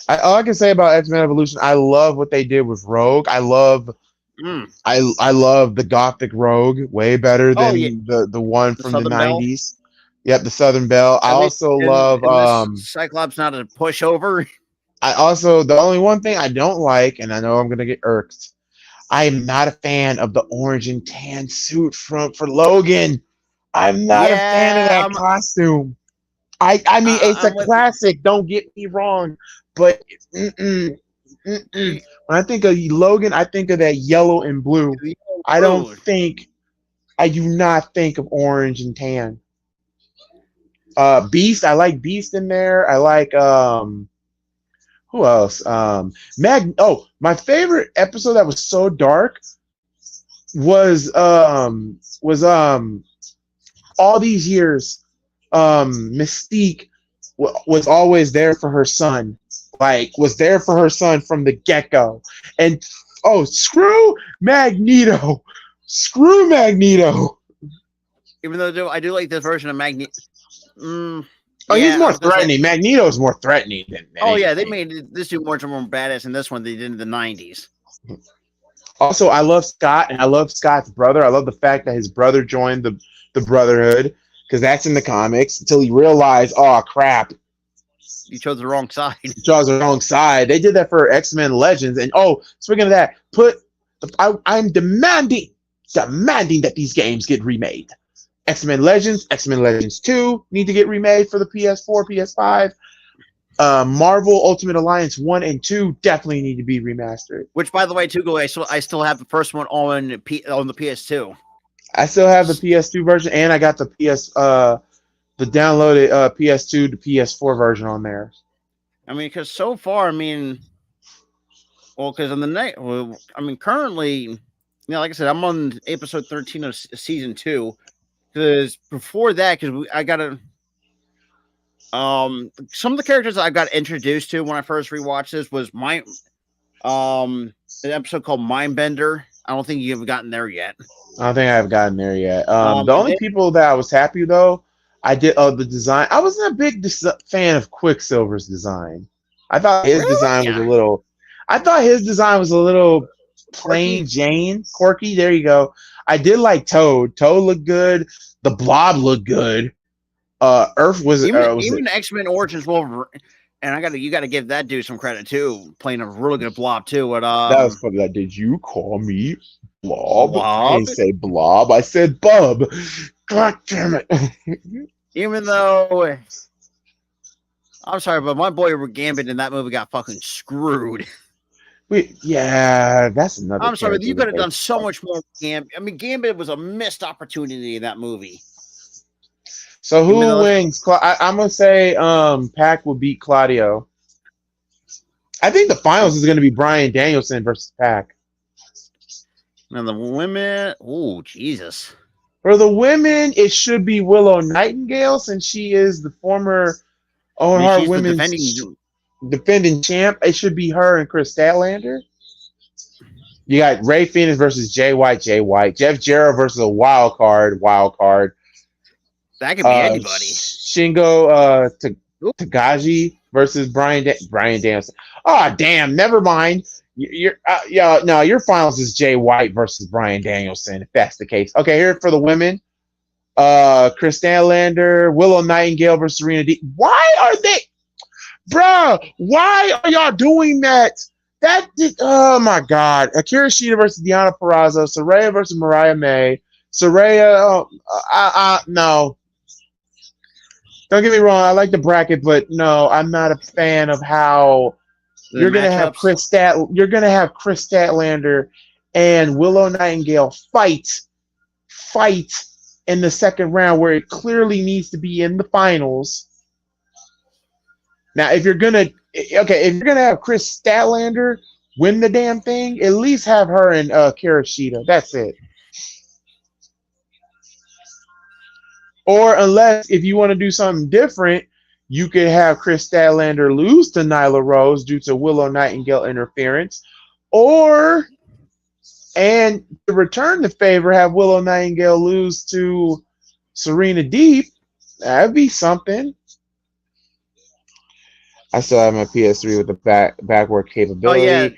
All I can say about X-Men Evolution, I love what they did with Rogue. I love the Gothic Rogue way better than the one from the 90s. Yep, the Southern Belle. I also love Cyclops not a pushover. The only one thing I don't like, and I know I'm gonna get irked, I am not a fan of the orange and tan suit for Logan. I'm not a fan of that costume. I mean, it's a classic. Don't get me wrong, but when I think of Logan, I think of that yellow and blue. I do not think of orange and tan. Beast, I like Beast in there. I like who else? My favorite episode that was so dark was all these years Mystique was always there for her son. Was there for her son from the get-go. And screw Magneto. Screw Magneto. Even though I do like this version of Magneto. He's more threatening. Magneto's more threatening than anything. They made this dude more badass in this one they did in the 90s. Also, I love Scott, and I love Scott's brother. I love the fact that his brother joined the Brotherhood, because that's in the comics, until he realized, oh, crap. You chose the wrong side. He chose the wrong side. They did that for X-Men Legends. And, speaking of that, I'm demanding that these games get remade. X-Men Legends 2 need to get remade for the PS4, PS5. Marvel Ultimate Alliance 1 and 2 definitely need to be remastered. Which, by the way, too, I still have the first one on the PS2. I still have the PS2 version, and I got the the downloaded PS2 to PS4 version on there. I mean, because so far, because on the night, currently, like I said, I'm on episode 13 of season 2. Because before that, I got some of the characters I got introduced to when I first rewatched this was an episode called Mindbender. I don't think you've gotten there yet. I don't think I've gotten there yet. The only people that I was happy though, I did the design. I wasn't a big fan of Quicksilver's design. I thought his design was a little. I thought his design was a little plain Jane, quirky. There you go. I did like Toad. Toad looked good. The Blob looked good. Earth was even X-Men Origins Wolverine, and you got to give that dude some credit too, playing a really good Blob too. But that was funny. Did you call me Blob? I didn't say Blob. I said Bub. God damn it! Even though I'm sorry, but my boy Gambit in that movie got fucking screwed. That's another. I'm sorry, character you could have that done so much more. Gambit. I mean, Gambit was a missed opportunity in that movie. So who wins? I'm gonna say Pac will beat Claudio. I think the finals is gonna be Bryan Danielson versus Pac. And the women, oh Jesus! For the women, it should be Willow Nightingale since she is the former Owen Hart She's the Women's defending champ. It should be her and Chris Statlander. You got Ray Phoenix versus Jay White. Jeff Jarrett versus a wild card. That could be anybody. Shingo Tagaji versus Brian Danielson. Oh damn! Never mind. Your finals is Jay White versus Brian Danielson. If that's the case, okay. Here for the women, Chris Statlander, Willow Nightingale versus Serena Deeb. Why are they, bruh? Why are y'all doing that? Oh my God! Akira Shida versus Deonna Purrazzo, Saraya versus Mariah May. Saraya, no. Don't get me wrong. I like the bracket, but no, I'm not a fan of how you're gonna have Chris Statlander and Willow Nightingale fight in the second round where it clearly needs to be in the finals. Now, if you're gonna have Chris Statlander win the damn thing, at least have her and Kira Shida. That's it. Or unless if you want to do something different, you could have Chris Statlander lose to Nyla Rose due to Willow Nightingale interference, and to return the favor, have Willow Nightingale lose to Serena Deeb. That'd be something. I still have my PS3 with the backward capability. Oh, yeah.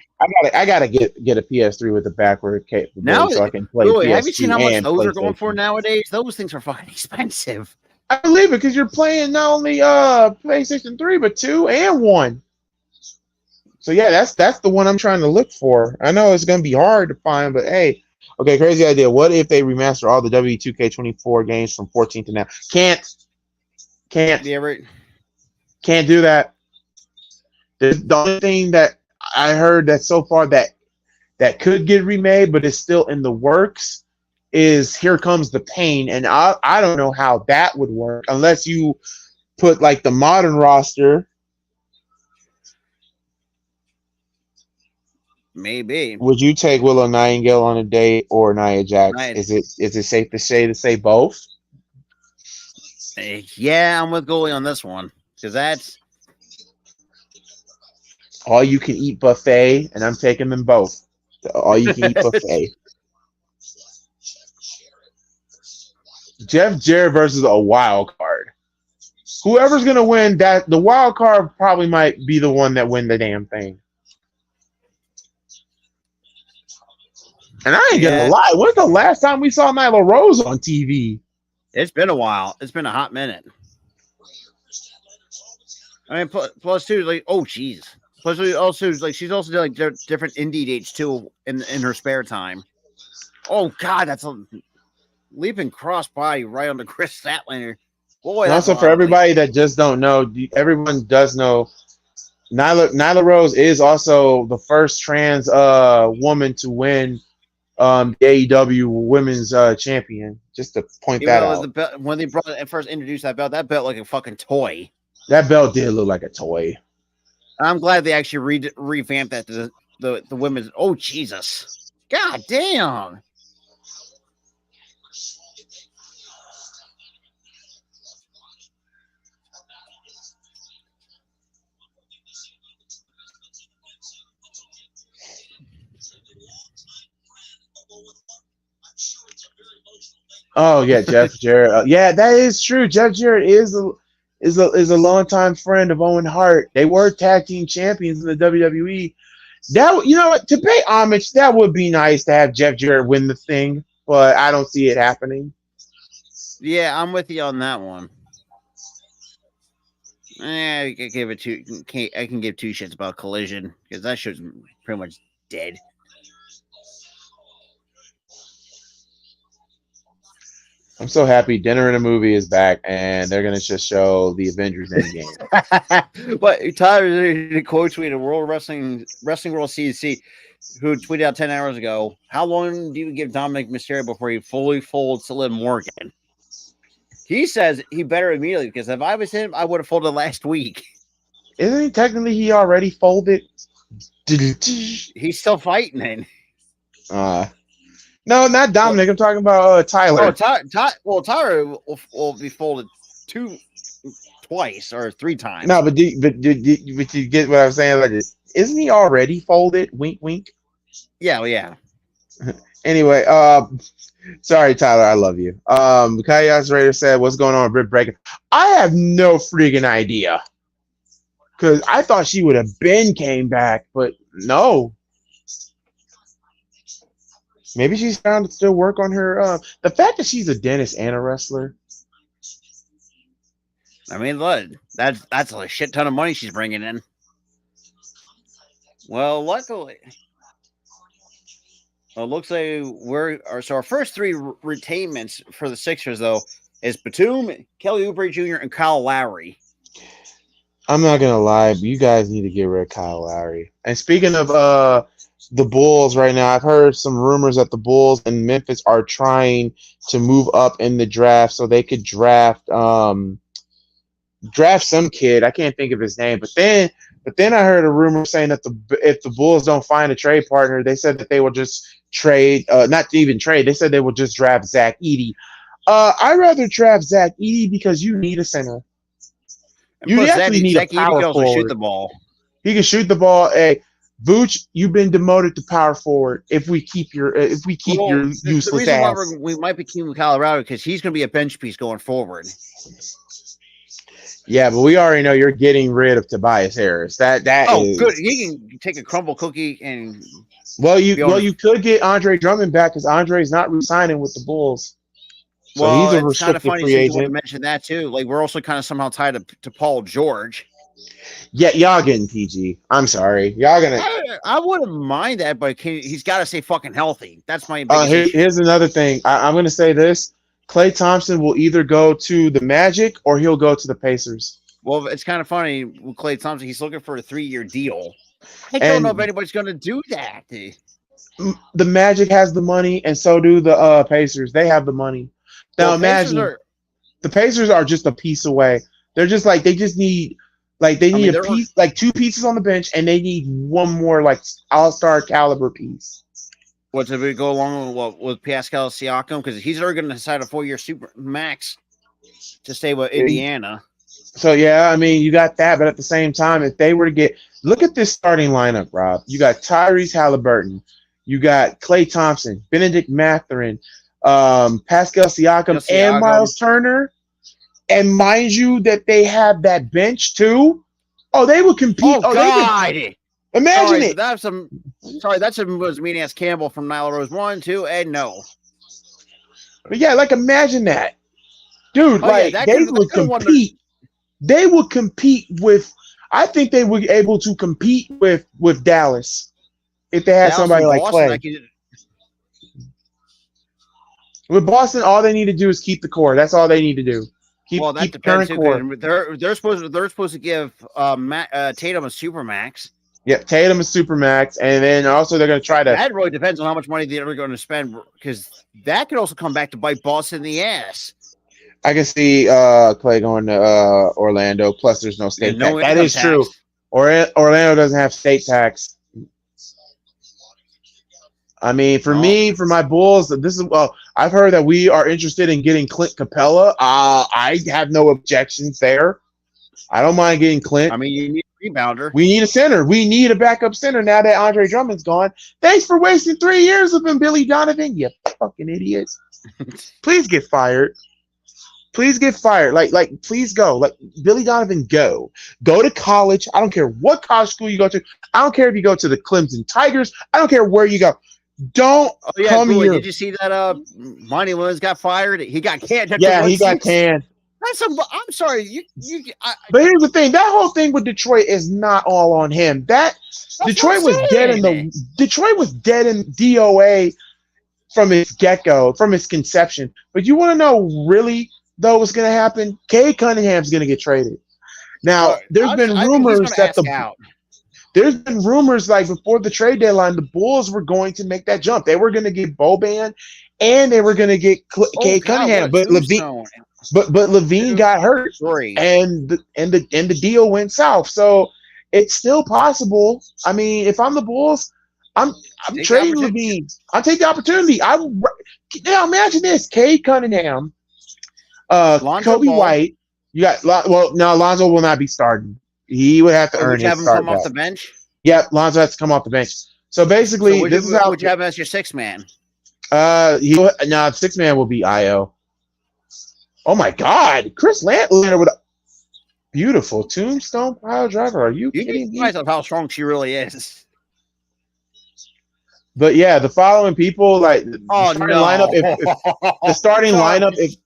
I gotta get a PS3 with the backward capability now, so I can play really, PS2 have you seen how much those are going for PlayStation. nowadays? Those things are fucking expensive. I believe it because you're playing not only PlayStation 3 but 2 and 1. So yeah, that's the one I'm trying to look for. I know it's gonna be hard to find, but hey, okay, crazy idea. What if they remaster all the W2K24 games from 14 to now? Can't Yeah, right. Can't do that. The only thing that I heard that so far that could get remade, but is still in the works, is Here Comes the Pain, and I don't know how that would work unless you put like the modern roster. Maybe. Would you take Willow Nightingale on a date or Nia Jax? Is it safe to say both? Yeah, I'm with Goalie on this one because that's all you can eat buffet, and I'm taking them both. All you can eat buffet. Jeff Jarrett versus a wild card. Whoever's gonna win that, the wild card probably might be the one that win the damn thing. And I ain't gonna lie. When's the last time we saw Nyla Rose on TV? It's been a while. It's been a hot minute. I mean, plus two, like, oh, jeez. Plus, also, like, she's also doing like different indie dates too in her spare time. Oh God, that's a leaping cross body right onto Chris Statlander. Boy, and also for everybody that just don't know, everyone does know. Nyla Rose is also the first trans woman to win the AEW Women's Champion. Just to point that out. When they first introduced that belt looked like a fucking toy. That belt did look like a toy. I'm glad they actually revamped that to the women's. Oh Jesus! God damn! Oh yeah, Jeff Jarrett. Yeah, that is true. Jeff Jarrett is a longtime friend of Owen Hart. They were tag team champions in the WWE. That, you know what, to pay homage, that would be nice to have Jeff Jarrett win the thing, but I don't see it happening. Yeah, I'm with you on that one. I can give two shits about Collision because that show's pretty much dead. I'm so happy Dinner and a Movie is back, and they're gonna just show the Avengers Endgame. But Tyler quotes me to World Wrestling World CDC, who tweeted out 10 hours ago, how long do you give Dominic Mysterio before he fully folds to Liv Morgan? He says he better immediately, because if I was him, I would have folded last week. Isn't he technically he already folded? He's still fighting it. No, not Dominic. I'm talking about Tyler. Oh, Tyler will be folded twice or 3 times. No, but you get what I'm saying? Like, isn't he already folded? Wink, wink. Yeah, well, yeah. Anyway, sorry, Tyler. I love you. Chaos Raider said, "What's going on with Britt Baker?" I have no freaking idea. Because I thought she would have came back, but no. Maybe she's trying to still work on her. The fact that she's a dentist and a wrestler. I mean, look, that's a shit ton of money she's bringing in. Well, luckily, it looks like our first 3 retainments for the Sixers though is Batum, Kelly Oubre Jr., and Kyle Lowry. I'm not gonna lie, but you guys need to get rid of Kyle Lowry. And speaking of the Bulls right now, I've heard some rumors that the Bulls and Memphis are trying to move up in the draft so they could draft some kid. I can't think of his name, but then I heard a rumor saying that if the Bulls don't find a trade partner, they said that they will just trade, not even trade. They said they will just draft Zach Edey. I'd rather draft Zach Edey because you need a center. You definitely need a power forward. Shoot the ball. He can shoot the ball. Hey, Vooch, you've been demoted to power forward. If we keep your useless the reason ass, why we might be keeping Colorado because he's going to be a bench piece going forward. Yeah, but we already know you're getting rid of Tobias Harris. That is good. He can take a crumble cookie and. You could get Andre Drummond back because Andre's not re-signing with the Bulls. So well, he's a it's kind of funny free agent. to mention that too. Like we're also kind of somehow tied to Paul George. Yeah, y'all getting PG. I'm sorry, y'all gonna. I wouldn't mind that, but he's got to stay fucking healthy. That's my. Here's another thing. I'm gonna say this: Klay Thompson will either go to the Magic or he'll go to the Pacers. Well, it's kind of funny with Klay Thompson. He's looking for a 3-year deal. I don't know if anybody's going to do that. The Magic has the money, and so do the Pacers. They have the money. Now imagine the Pacers are just a piece away. They're just like they need a piece, like 2 pieces on the bench, and they need one more like all-star caliber piece. What did we go along with Pascal Siakam because he's already going to decide a 4-year super max to stay with Indiana. So yeah, I mean you got that, but at the same time, if they were to look at this starting lineup, Rob. You got Tyrese Halliburton, you got Klay Thompson, Benedict Mathurin. Pascal Siakam and Miles Turner, and mind you that they have that bench too. Oh, they would compete. Oh God! Imagine it. That's was mean ass Campbell from Nile Rose 1, 2, and no. But yeah, like imagine that, dude. They would compete. They would compete with. I think they would be able to compete with Dallas if they had somebody like Klay. With Boston, all they need to do is keep the core. That's all they need to do. Keep the current core. They're supposed to give Tatum a supermax. Yep, Tatum is supermax, and then also they're going to try to. That really depends on how much money they're going to spend, because that could also come back to bite Boston in the ass. I can see Klay going to Orlando. Plus, there's no state tax. That is true. Orlando doesn't have state tax. I mean, for my Bulls, I've heard that we are interested in getting Clint Capella. I have no objections there. I don't mind getting Clint. I mean, you need a rebounder. We need a center. We need a backup center now that Andre Drummond's gone. Thanks for wasting 3 years of him, Billy Donovan. You fucking idiots. Please get fired. Please get fired. Please go. Like, Billy Donovan, go. Go to college. I don't care what college school you go to. I don't care if you go to the Clemson Tigers. I don't care where you go. Don't come here. Did you see that Monty Williams got fired? He got canned. Yeah, he got canned. I'm sorry. But here's the thing. That whole thing with Detroit is not all on him. Detroit was dead in DOA from its get-go, from its conception. But you want to know really though what's going to happen? Cade Cunningham's going to get traded. Now, there's been rumors that there's been rumors like before the trade deadline, the Bulls were going to make that jump. They were going to get Boban and they were going to get Cade Cunningham, but Levine got hurt, and the deal went south. So it's still possible. I mean, if I'm the Bulls, I'm trading Levine. I take the opportunity. Now imagine this: Cade Cunningham, Kobe White. You got now Lonzo will not be starting. He would have to earn his start. Come off the bench. Yep, Lonzo has to come off the bench. So basically, would you have him as your sixth man? Sixth man will be Io. Oh my God, Chris Leonard with a beautiful tombstone pile driver. Are you kidding me? Of how strong she really is. But yeah, the following people like the starting lineup.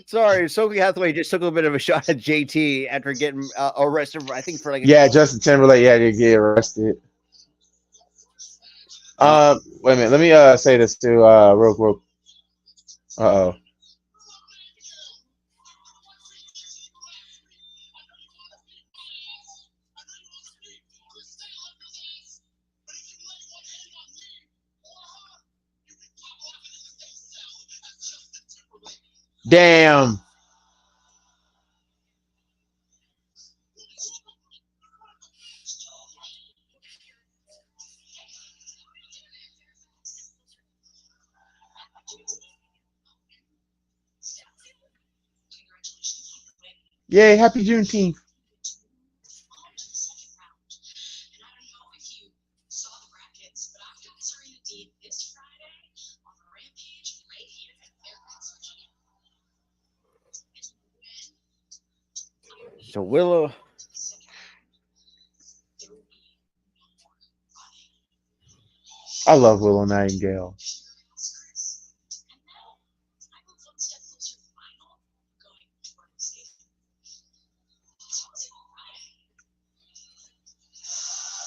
Sorry, Sophie Hathaway just took a bit of a shot at JT after getting arrested. I think for Justin Timberlake. Yeah, they get arrested. Wait a minute. Let me say this to real. Uh-oh. Damn. Yay, happy Juneteenth. So Willow. I love Willow Nightingale.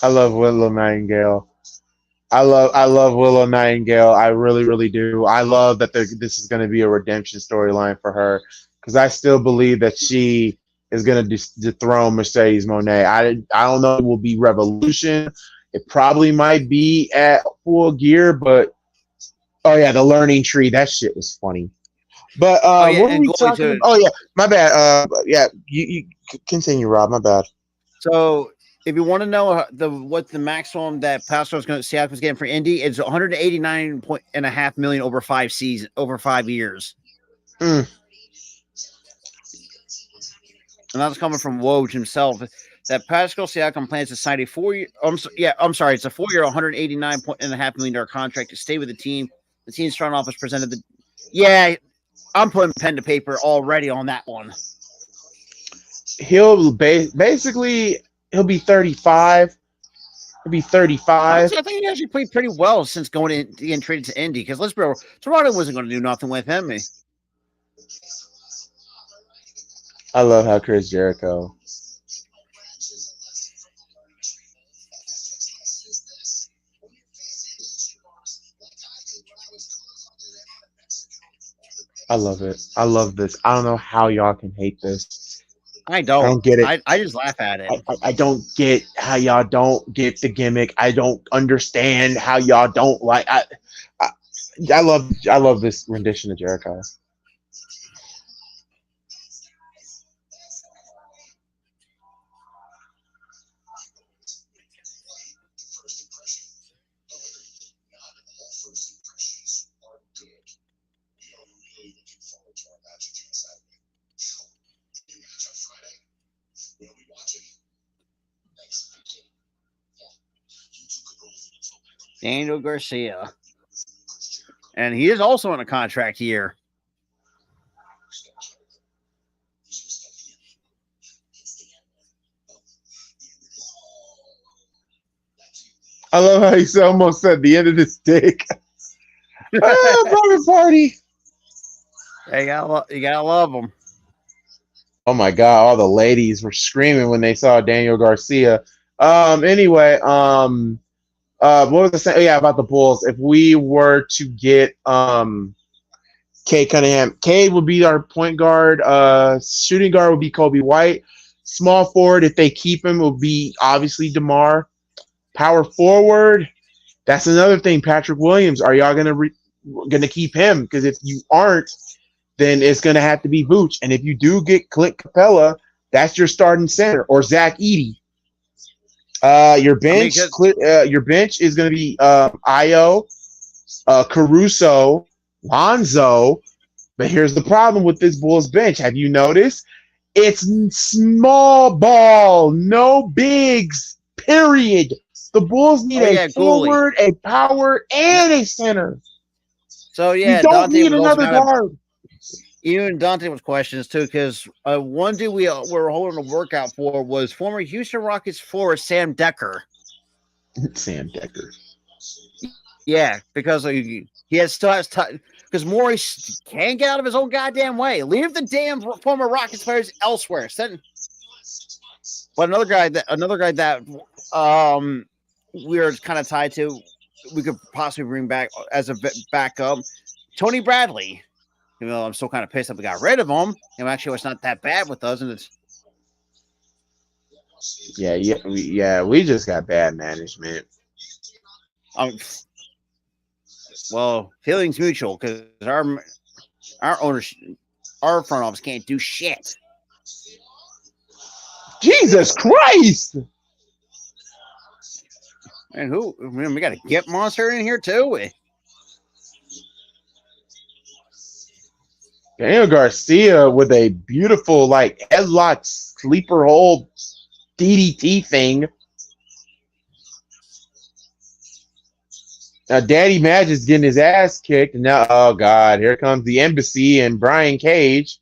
I love Willow Nightingale. I love Willow Nightingale. I really, really do. I love that this is going to be a redemption storyline for her because I still believe that she is going to dethrone Mercedes Moné. I don't know if it will be Revolution. It probably might be at Full Gear, but the Learning Tree. That shit was funny. But what were we talking about? Oh yeah, my bad. You continue, Rob. My bad. So if you want to know what the maximum that Pastor was going to Siakam was getting for Indy, it's 189.5 million over 5 years. Mm. And that's coming from Woj himself. That Pascal Siakam plans to sign a 4-year. It's a 4-year, $189.5 million contract to stay with the team. The team's front office presented I'm putting pen to paper already on that one. He'll basically he'll be 35. He'll be 35. I think he actually played pretty well since getting traded to Indy. Because let's be real, Toronto wasn't going to do nothing with him. I love how Chris Jericho. I love it. I love this. I don't know how y'all can hate this. I don't get it. I just laugh at it. I don't get how y'all don't get the gimmick. I don't understand how y'all don't like. I love this rendition of Jericho. Daniel Garcia. And he is also in a contract year. I love how he almost said the end of this dick. Private party. You gotta love them. Oh my God! All the ladies were screaming when they saw Daniel Garcia. Anyway, What was I saying? Oh, yeah, about the Bulls. If we were to get Cade Cunningham, Cade would be our point guard. Shooting guard would be Kobe White. Small forward, if they keep him, will be obviously DeMar. Power forward, that's another thing. Patrick Williams, are y'all gonna keep him? Because if you aren't, then it's gonna have to be Vooch. And if you do get Clint Capella, that's your starting center, or Zach Edey. Your bench is going to be Io, Caruso, Lonzo. But here's the problem with this Bulls bench. Have you noticed? It's small ball, no bigs, period. The Bulls need a forward, a power, and a center. So, yeah, you don't need another guard. Even Dante was questions too, because one dude we were holding a workout for was former Houston Rockets forward Sam Decker. Sam Decker. Yeah, because he still has time. Because Morris can't get out of his own goddamn way. Leave the damn former Rockets players elsewhere. But another guy that we're kind of tied to, we could possibly bring back as a backup, Tony Bradley. Even though I'm still kind of pissed that we got rid of him. And actually, it's not that bad with us. And it's we just got bad management. Well, feelings mutual because our owners, our front office can't do shit. Jesus Christ! And we got a Get Monster in here too. Daniel Garcia with a beautiful headlock sleeper hold DDT thing. Now Daddy Madge is getting his ass kicked, and now oh god, here comes the Embassy and Brian Cage.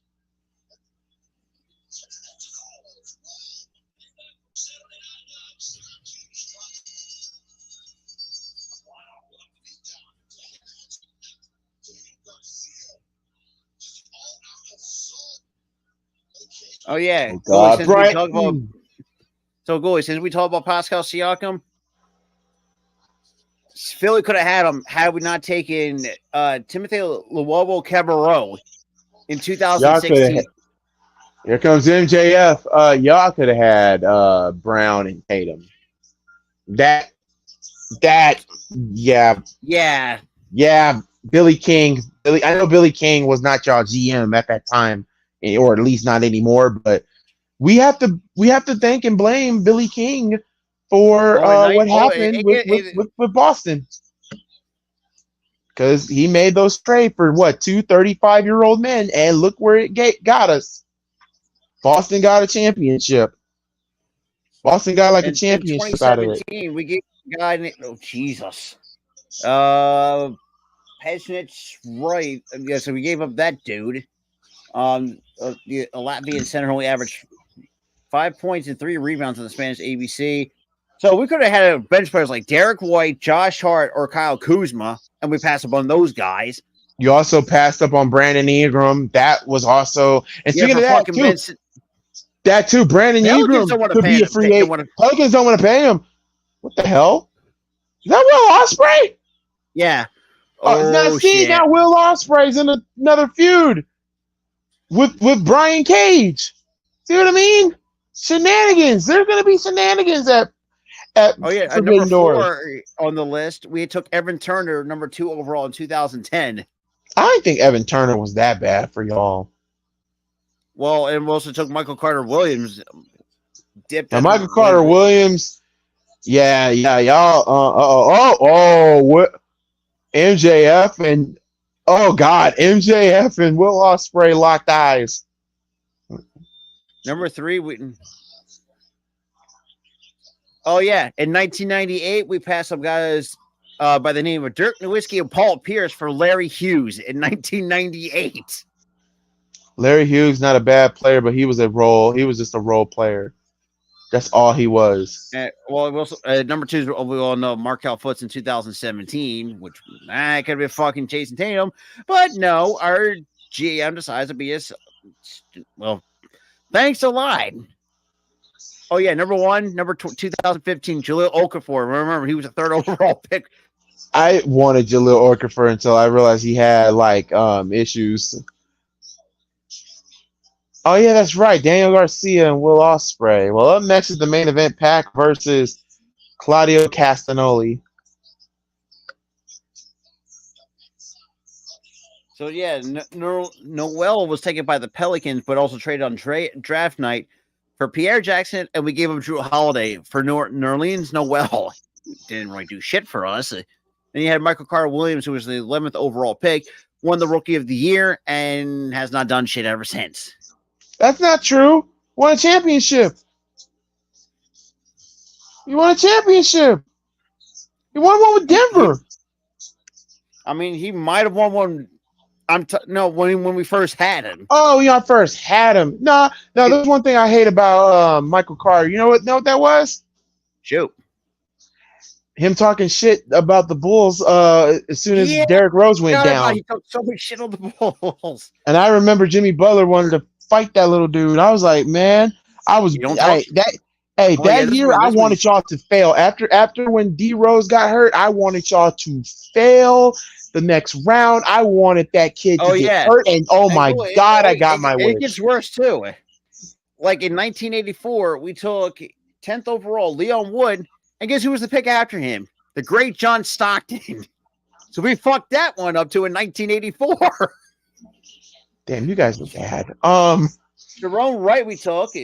Oh yeah. Oh, since we talk about Pascal Siakam, Philly could have had him had we not taken Timothy Luwawu-Cabarrot in 2016. Here comes MJF. Y'all could have had Brown and Tatum. Billy King. I know Billy King was not y'all GM at that time, or at least not anymore. But we have to thank and blame Billy King for what happened with Boston, because he made those trade for two 35-year-old men, and look where it got us. Boston got a championship. Boston got a championship out of it. We gave a guy. Oh Jesus. Pesnich, right? Yeah, so we gave up that dude. A Latvian center only averaged 5 points and 3 rebounds in the Spanish ABC. So we could have had bench players like Derek White, Josh Hart, or Kyle Kuzma, and we passed up on those guys. You also passed up on Brandon Ingram. That was also, and speaking of that too, Brandon Ingram could be a free agent. Pelicans don't want to pay him. What the hell? Is that Will Ospreay? Yeah. Now Will Ospreay's in another feud with Brian Cage. See what I mean? Shenanigans. There's going to be shenanigans at number 4 on the list. We took Evan Turner, number 2 overall in 2010. I didn't think Evan Turner was that bad for y'all. Well, and we also took Michael Carter Williams. Michael Carter Williams. Yeah, y'all. What? MJF and MJF and Will Ospreay locked eyes. Number 3, in 1998, we passed some guys by the name of Dirk Nowitzki and Paul Pierce for Larry Hughes in 1998. Larry Hughes, not a bad player, but he was just a role player. That's all he was. Number 2 we all know Markel Fultz in 2017, which could have been fucking Jason Tatum, but no, our GM decides to be thanks a lot. Oh yeah, number 2015, Jaleel Okafor. Remember, he was a third overall pick. I wanted Jaleel Okafor until I realized he had like issues. Oh yeah, that's right. Daniel Garcia and Will Ospreay. Well, up next is the main event: Pac versus Claudio Castagnoli. So yeah, Noel was taken by the Pelicans, but also traded on draft night for Pierre Jackson, and we gave him Drew Holiday for New Orleans. Noel didn't really do shit for us. And you had Michael Carter Williams, who was the 11th overall pick, won the Rookie of the Year, and has not done shit ever since. That's not true. Won a championship. You won a championship. You won one with Denver. I mean, he might have won one. When we first had him. Oh, yeah, first had him. No, there's one thing I hate about Michael Carter. You know what that was? Shoot. Him talking shit about the Bulls as soon as Derrick Rose went down. He talked so much shit on the Bulls. And I remember Jimmy Butler wanted to fight that little dude. I was like, man, I wanted y'all to fail. After when D Rose got hurt, I wanted y'all to fail the next round. I wanted that kid to get hurt, and my God, I got my wish. It gets worse too. Like in 1984, we took 10th overall Leon Wood, and guess who was the pick after him? The great John Stockton. So we fucked that one up too in 1984. Damn, you guys are bad. Jerome Wright we took,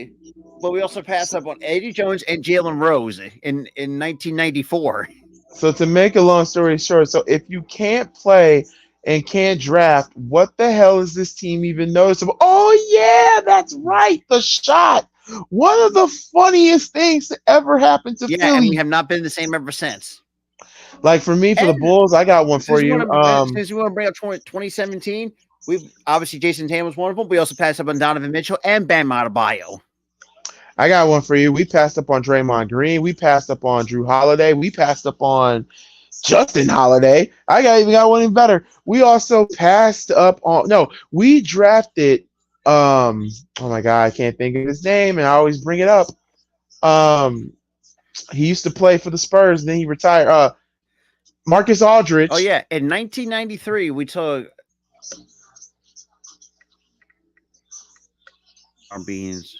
but we also passed up on Eddie Jones and Jalen Rose in 1994. So to make a long story short, so if you can't play and can't draft, what the hell is this team even noticeable? Oh yeah, that's right, the shot. One of the funniest things to ever happen to Philly. And we have not been the same ever since. Like for me, for the Bulls, I got one for you. Since you want to bring up 2017, we've obviously Jason Tatum was one of them. We also passed up on Donovan Mitchell and Bam Adebayo. I got one for you. We passed up on Draymond Green. We passed up on Drew Holiday. We passed up on Justin Holiday. I even got one even better. We also passed up on we drafted oh my God, I can't think of his name, and I always bring it up. He used to play for the Spurs, and then he retired. Marcus Aldridge. Oh yeah, in 1993 we took our beans.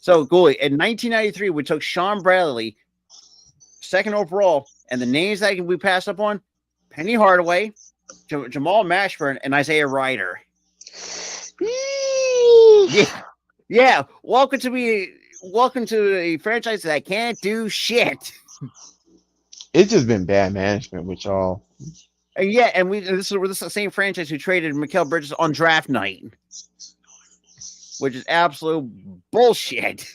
So, Gooley, in 1993, we took Sean Bradley, 2nd overall, and the names that we passed up on, Penny Hardaway, Jamal Mashburn, and Isaiah Ryder. Yeah. Welcome to a franchise that can't do shit. It's just been bad management with y'all. And this is the same franchise who traded Mikal Bridges on draft night, which is absolute bullshit.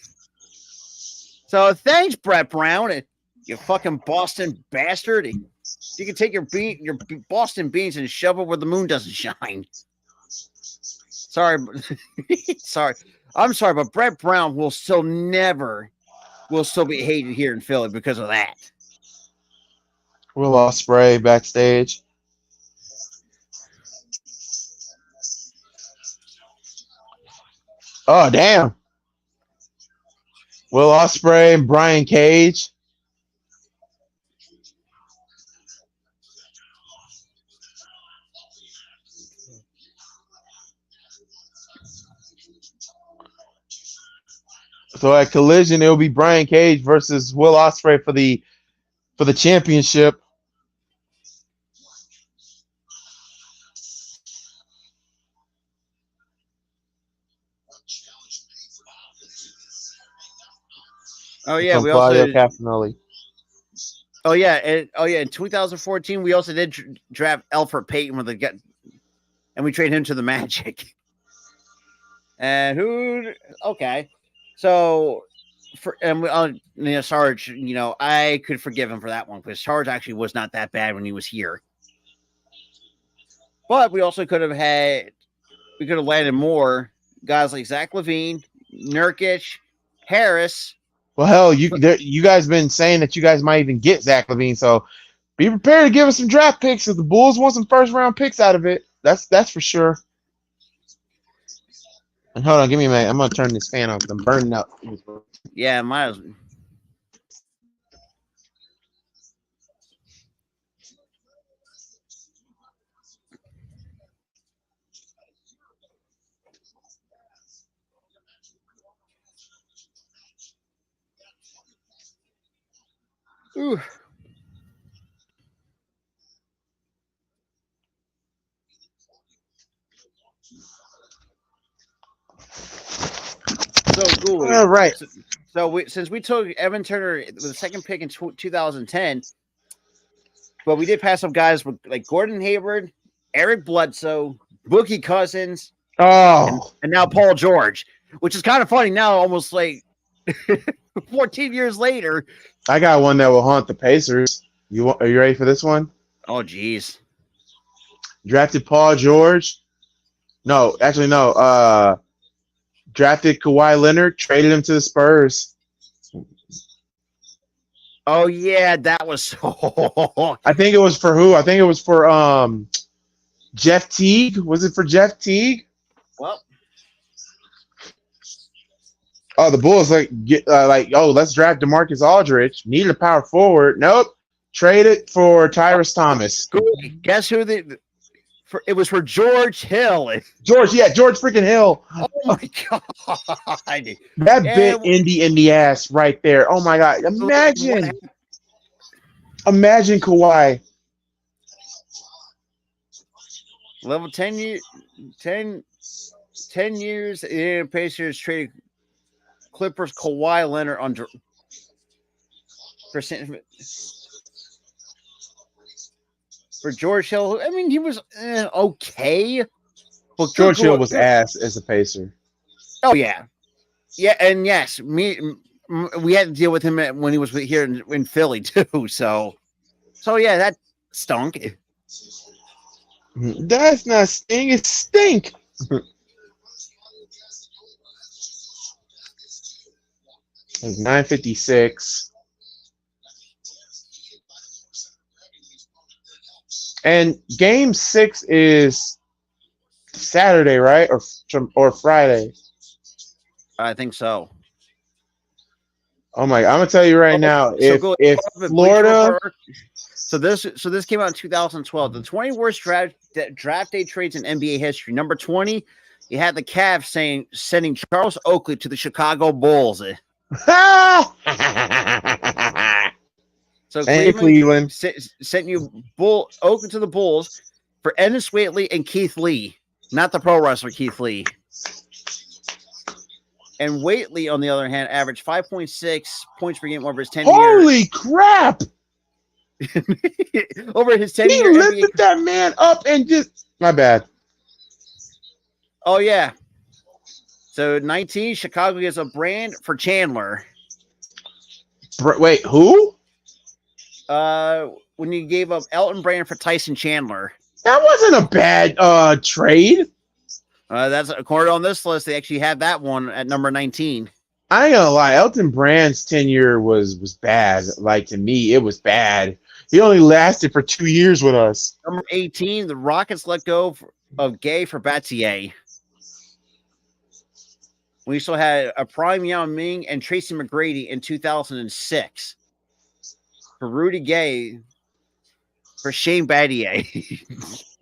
So thanks, Brett Brown, you fucking Boston bastard. You can take your Boston beans and shove it where the moon doesn't shine. Sorry. I'm sorry, but Brett Brown will still be hated here in Philly because of that. Will Ospreay backstage. Oh, damn. Will Ospreay and Brian Cage. So at Collision, it'll be Brian Cage versus Will Ospreay for the championship. Oh yeah, we Claudio also Castagnoli. Oh yeah, in 2014 we also did draft Elfrid Payton and we traded him to the Magic. And so Sarge, I could forgive him for that one because Sarge actually was not that bad when he was here. But we also could have landed more guys like Zach LaVine, Nurkic, Harris. Well, hell, you guys been saying that you guys might even get Zach LaVine, so be prepared to give us some draft picks if the Bulls want some first round picks out of it. That's for sure. And hold on, give me a minute. I'm gonna turn this fan off. I'm burning up. Yeah, might as Ooh. So, Ghoulie. All right. Since we took Evan Turner with the second pick in 2010, but we did pass up guys like Gordon Hayward, Eric Bledsoe, Boogie Cousins, and now Paul George, which is kind of funny now, almost like 14 years later. I got one that will haunt the Pacers. Are you ready for this one? Oh, geez. Drafted Paul George. No, actually, no. Drafted Kawhi Leonard, traded him to the Spurs. Oh, yeah, that was so... I think it was for who? I think it was for Jeff Teague. Was it for Jeff Teague? Well... Oh, the Bulls let's draft DeMarcus Aldridge. Needed a power forward. Nope. Traded for Tyrese Thomas. Guess who it was for George Hill. George freaking Hill. Oh my god. That bit Indy in the ass right there. Oh my god. Imagine Kawhi. Level 10 years in Pacers traded Clippers Kawhi Leonard under for George Hill. I mean, he was okay. Well, George Hill was ass as a Pacer. Oh yeah, yeah, and yes, we had to deal with him when he was here in Philly too. So yeah, that stunk. That's not sting. It's stink. It was 9:56. And game 6 is Saturday, right? Or Friday? I think so. Oh my! I'm gonna tell you right now. If Florida, so this came out in 2012. The 20 worst draft day trades in NBA history. Number 20, you had the Cavs sending Charles Oakley to the Chicago Bulls. So Cleveland sent you Oakland to the Bulls for Ennis Waitley and Keith Lee, not the pro wrestler Keith Lee. And Waitley, on the other hand, averaged 5.6 points per game over his 10 years. Holy crap! Over his 10 years. He lifted that man up and just... My bad. Oh, yeah. So 19, Chicago gets a brand for Chandler. Wait, who? When you gave up Elton Brand for Tyson Chandler. That wasn't a bad trade. That's according on this list. They actually had that one at number 19. I ain't gonna lie. Elton Brand's tenure was bad. Like, to me, it was bad. He only lasted for 2 years with us. Number 18, the Rockets let go of Gay for Battier. We still had a prime Yao Ming and Tracy McGrady in 2006. For Rudy Gay, for Shane Battier.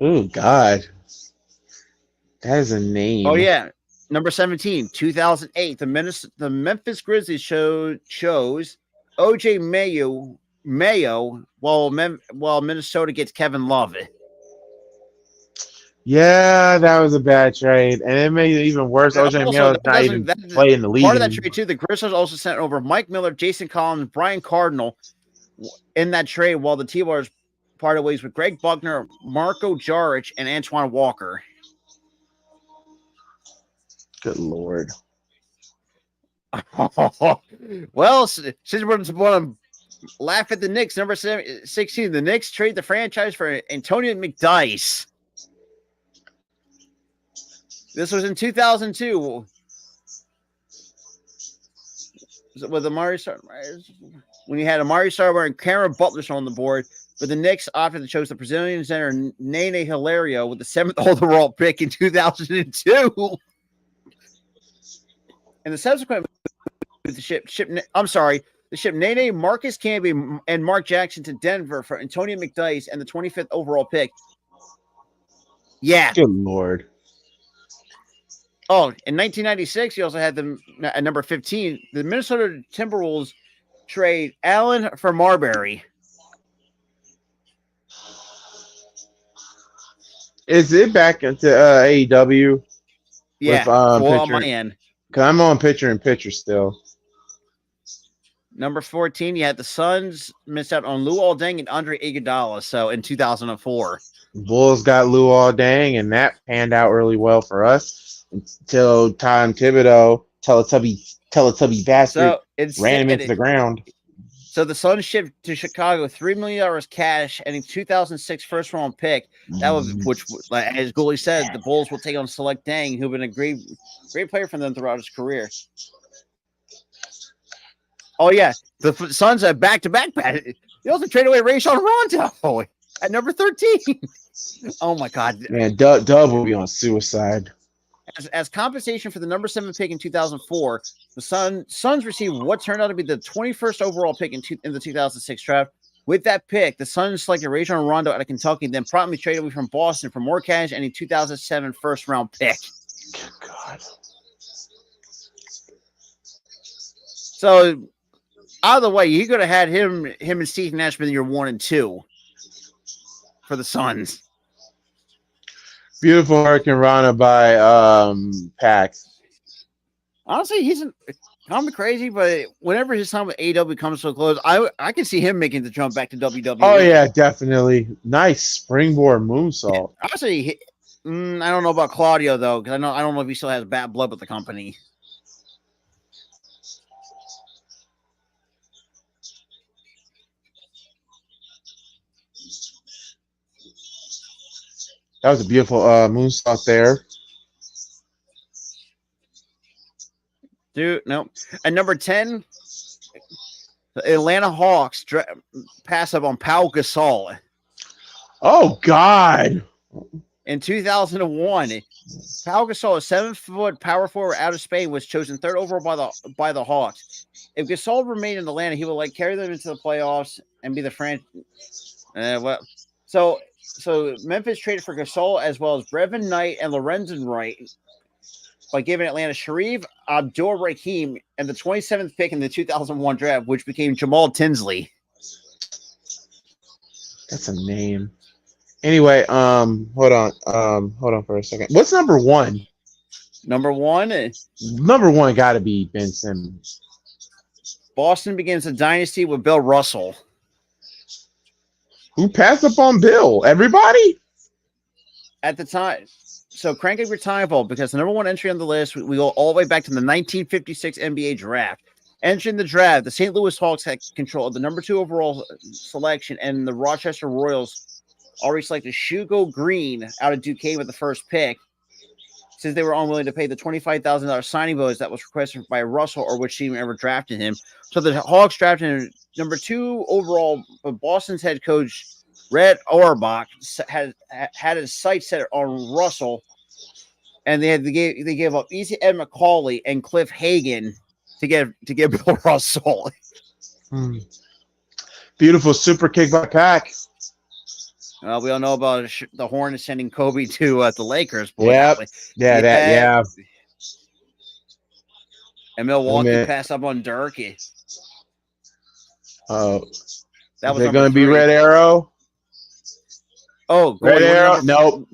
Oh, God. That is a name. Oh, yeah. Number 17, 2008. The Memphis Grizzlies chose O.J. Mayo while Minnesota gets Kevin Love. Yeah, that was a bad trade. And it made it even worse. O.J. Mayo is not even playing in the league. Part of that trade, too, the Grizzlies also sent over Mike Miller, Jason Collins, Brian Cardinal in that trade, while the T-Bars parted ways with Greg Buckner, Marco Jaric, and Antoine Walker. Good Lord. Well, since we're going to laugh at the Knicks, number 16, the Knicks trade the franchise for Antonio McDyess. This was in 2002. With Amari Stoudemire, when you had Amari Stoudemire and Cameron Butler on the board, but the Knicks opted to choose the Brazilian center Nene Hilario with the 7th overall pick in 2002. and the subsequent the ship Nene, Marcus Camby, and Mark Jackson to Denver for Antonio McDyess and the 25th overall pick. Yeah. Good Lord. Oh, in 1996, you also had them at number 15. The Minnesota Timberwolves trade Allen for Marbury. Is it back into AEW? Yeah, with, on my end. Because I'm on picture in picture still. Number 14, you had the Suns missed out on Luol Deng and Andre Iguodala. So in 2004, Bulls got Luol Deng, and that panned out really well for us until Tom Thibodeau, Teletubby bastard, ran him into the ground. So the Suns shipped to Chicago $3 million cash and a 2006 first round pick. That was, which, as Gooley said, the Bulls will take on Select Deng, who've been a great player for them throughout his career. Oh yeah, the Suns have back-to-back. They also trade away Rajon Rondo at number 13. Oh my God, man, Dub will be on suicide. As compensation for the number 7 pick in 2004, the Suns received what turned out to be the 21st overall pick in the 2006 draft. With that pick, the Suns selected Rajon Rondo out of Kentucky, then promptly traded away from Boston for more cash and a 2007 first-round pick. God. So, either way, you could have had him and Steve Nash in your 1 and 2 for the Suns. Beautiful Hurricane Rana by Pax. Honestly, he's kind of crazy, but whenever his time with AEW comes to a close, I can see him making the jump back to WWE. Oh yeah, definitely. Nice springboard moonsault. Yeah, honestly, I don't know about Claudio though, because I don't know if he still has bad blood with the company. That was a beautiful moonsault there. Dude, no. At number 10, the Atlanta Hawks pass up on Pau Gasol. Oh, God. In 2001, Pau Gasol, a 7-foot power forward out of Spain, was chosen 3rd overall by the Hawks. If Gasol remained in Atlanta, he would carry them into the playoffs and be the franchise. So Memphis traded for Gasol as well as Brevin Knight and Lorenzen Wright by giving Atlanta Sharif Abdul-Rahim and the 27th pick in the 2001 draft, which became Jamal Tinsley. That's a name. Anyway, hold on for a second. What's number 1? Number 1 got to be Ben Simmons. Boston begins a dynasty with Bill Russell. Who passed up on Bill? Everybody? At the time. So crank up your time vault because the number 1 entry on the list, we go all the way back to the 1956 NBA draft. Entering the draft, the St. Louis Hawks had control of the number 2 overall selection, and the Rochester Royals already selected Shugo Green out of Duquesne with the first pick, since they were unwilling to pay the $25,000 signing bonus that was requested by Russell or which team ever drafted him. So the Hawks drafted him number 2 overall, but Boston's head coach Red Auerbach had his sights set on Russell, and they gave up Easy Ed McCauley and Cliff Hagan to get Bill Russell. Beautiful super kick by Pac. We all know about the Hornets sending Kobe to the Lakers. Boy, yep. Yeah. And Milwaukee passed up on Dirk. That was going to be Red Arrow. Oh, Red Arrow. Nope.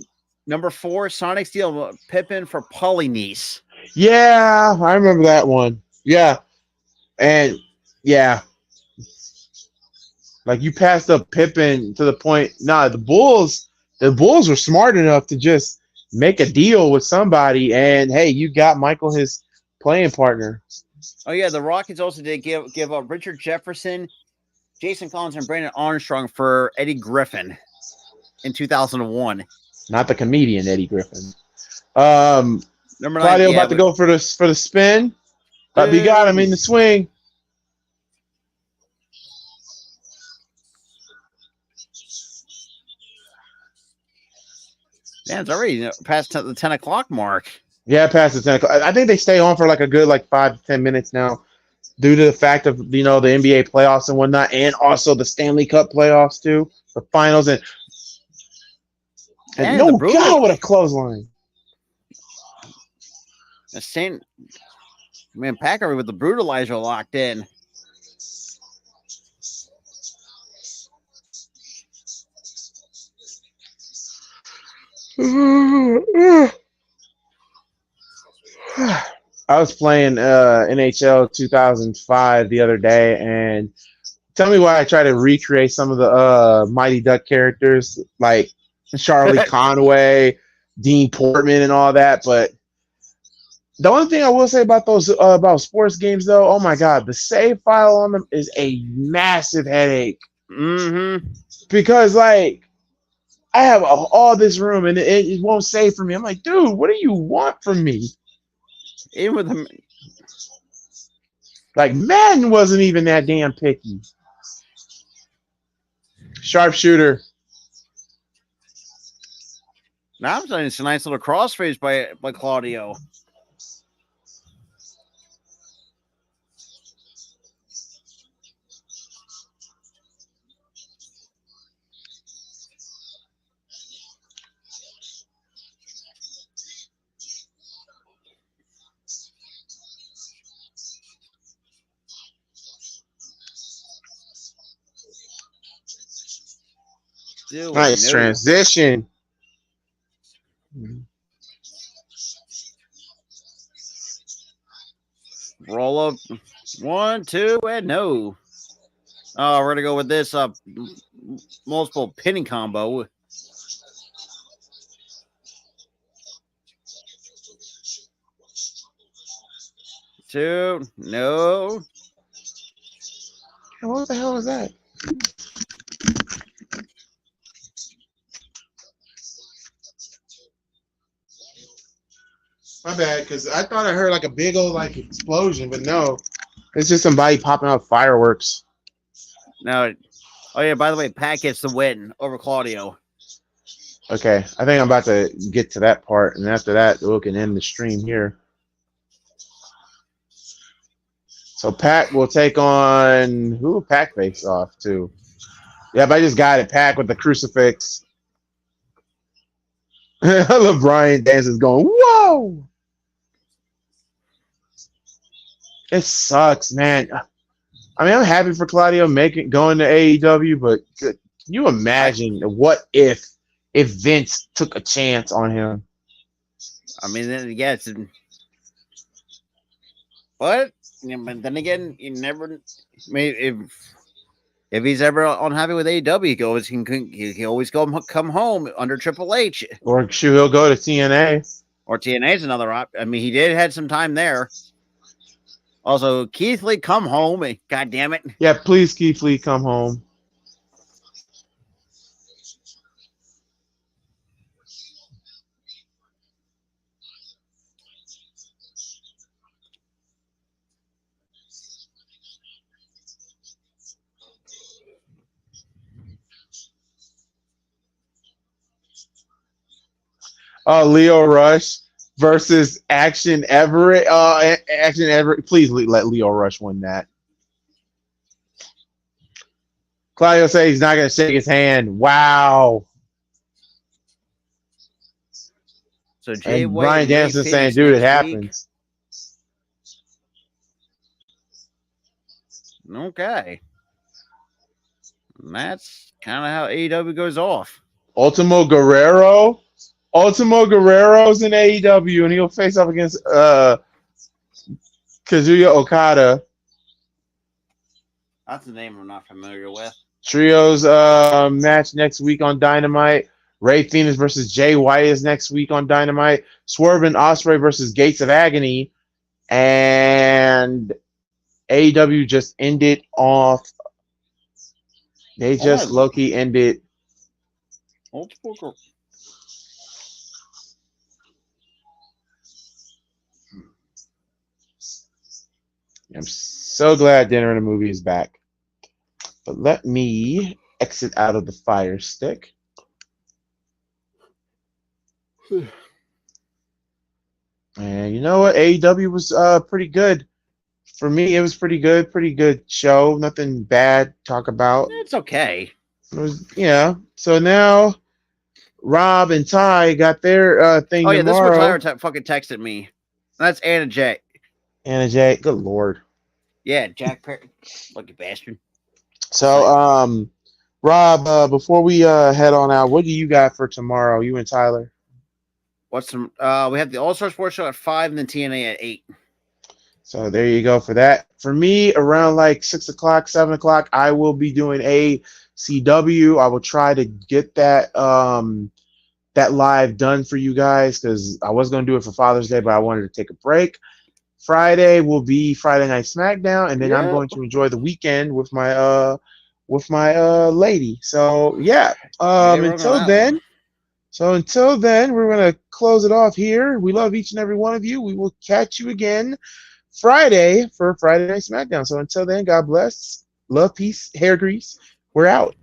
Number 4, Sonic Steel Pippen for Polynice. Yeah, I remember that one. Yeah, and yeah, like you passed up Pippen to the point. Nah, the Bulls were smart enough to just make a deal with somebody, and hey, you got Michael his playing partner. Oh yeah, the Rockets also did give up Richard Jefferson, Jason Collins, and Brandon Armstrong for Eddie Griffin in 2001. Not the comedian Eddie Griffin. Number 9, Claudio about to go for the spin. But you got him in the swing. Man, it's already past the 10 o'clock mark. Yeah, past the 10 o'clock. I think they stay on for like a good 5 to 10 minutes now, due to the fact of the NBA playoffs and whatnot, and also the Stanley Cup playoffs too, the finals and And the no brutal. God, what a clothesline! The same man, Packer with the brutalizer locked in. I was playing NHL 2005 the other day, and tell me why I try to recreate some of the Mighty Duck characters like Charlie Conway, Dean Portman, and all that. But the only thing I will say about those about sports games, though, oh my God, the save file on them is a massive headache. Mm-hmm. Because I have all this room and it won't save for me. I'm like, dude, what do you want from me? Even with him, Madden wasn't even that damn picky. Sharpshooter. now I'm saying it's a nice little crossface by Claudio. Nice transition. Roll up 1, 2, and no. Oh, we're gonna go with this multiple pinning combo. Two, no. What the hell was that? My bad, because I thought I heard a big old explosion, but no, it's just somebody popping out fireworks. No. Oh yeah. By the way, Pat gets the win over Claudio. Okay, I think I'm about to get to that part, and after that, we can end the stream here. So Pac will take on who? Pac face off to. Yep, I just got it. Pac with the crucifix. I love Brian Dance's going, whoa! It sucks, man. I mean, I'm happy for Claudio going to AEW, but can you imagine what if Vince took a chance on him? I mean, yeah, but then again, you never. I mean, if he's ever unhappy with AEW, he can always come home under Triple H, or he'll go to TNA, or TNA's another option. I mean, he did had some time there. Also, Keith Lee, come home! God damn it! Yeah, please, Keith Lee, come home. Leo Rush versus Action Everett. Action Everett, please let Leo Rush win that. Claudio says he's not going to shake his hand. Wow. So Jay and White Brian Danielson saying, dude, it happens. Okay. And that's kind of how AEW goes off. Ultimo Guerrero's in AEW, and he'll face up against Kazuya Okada. That's a name I'm not familiar with. Trios match next week on Dynamite. Ray Phoenix versus Jay White is next week on Dynamite. Swerve and Ospreay versus Gates of Agony. And AEW just ended off. They just low-key ended. Multiple. I'm so glad Dinner and a Movie is back. But let me exit out of the Fire Stick. And you know what? AEW was pretty good. For me, it was pretty good show. Nothing bad to talk about. It's okay. It was, yeah. So now Rob and Ty got their thing Oh yeah, this is what tomorrow. Tyler fucking texted me. That's Anna J. Anna Jay, good lord. Yeah, Jack Perry, lucky bastard. So Rob, before we head on out, what do you got for tomorrow? You and Tyler. What's some? We have the All Star Sports Show at 5, and then TNA at 8. So there you go for that. For me, around like 6 o'clock, 7 o'clock, I will be doing ACW. I will try to get that that live done for you guys because I was going to do it for Father's Day, but I wanted to take a break. Friday will be Friday Night SmackDown, and then I'm going to enjoy the weekend with my lady. So yeah. Until then, we're gonna close it off here. We love each and every one of you. We will catch you again Friday for Friday Night SmackDown. So until then, God bless, love, peace, hair grease. We're out.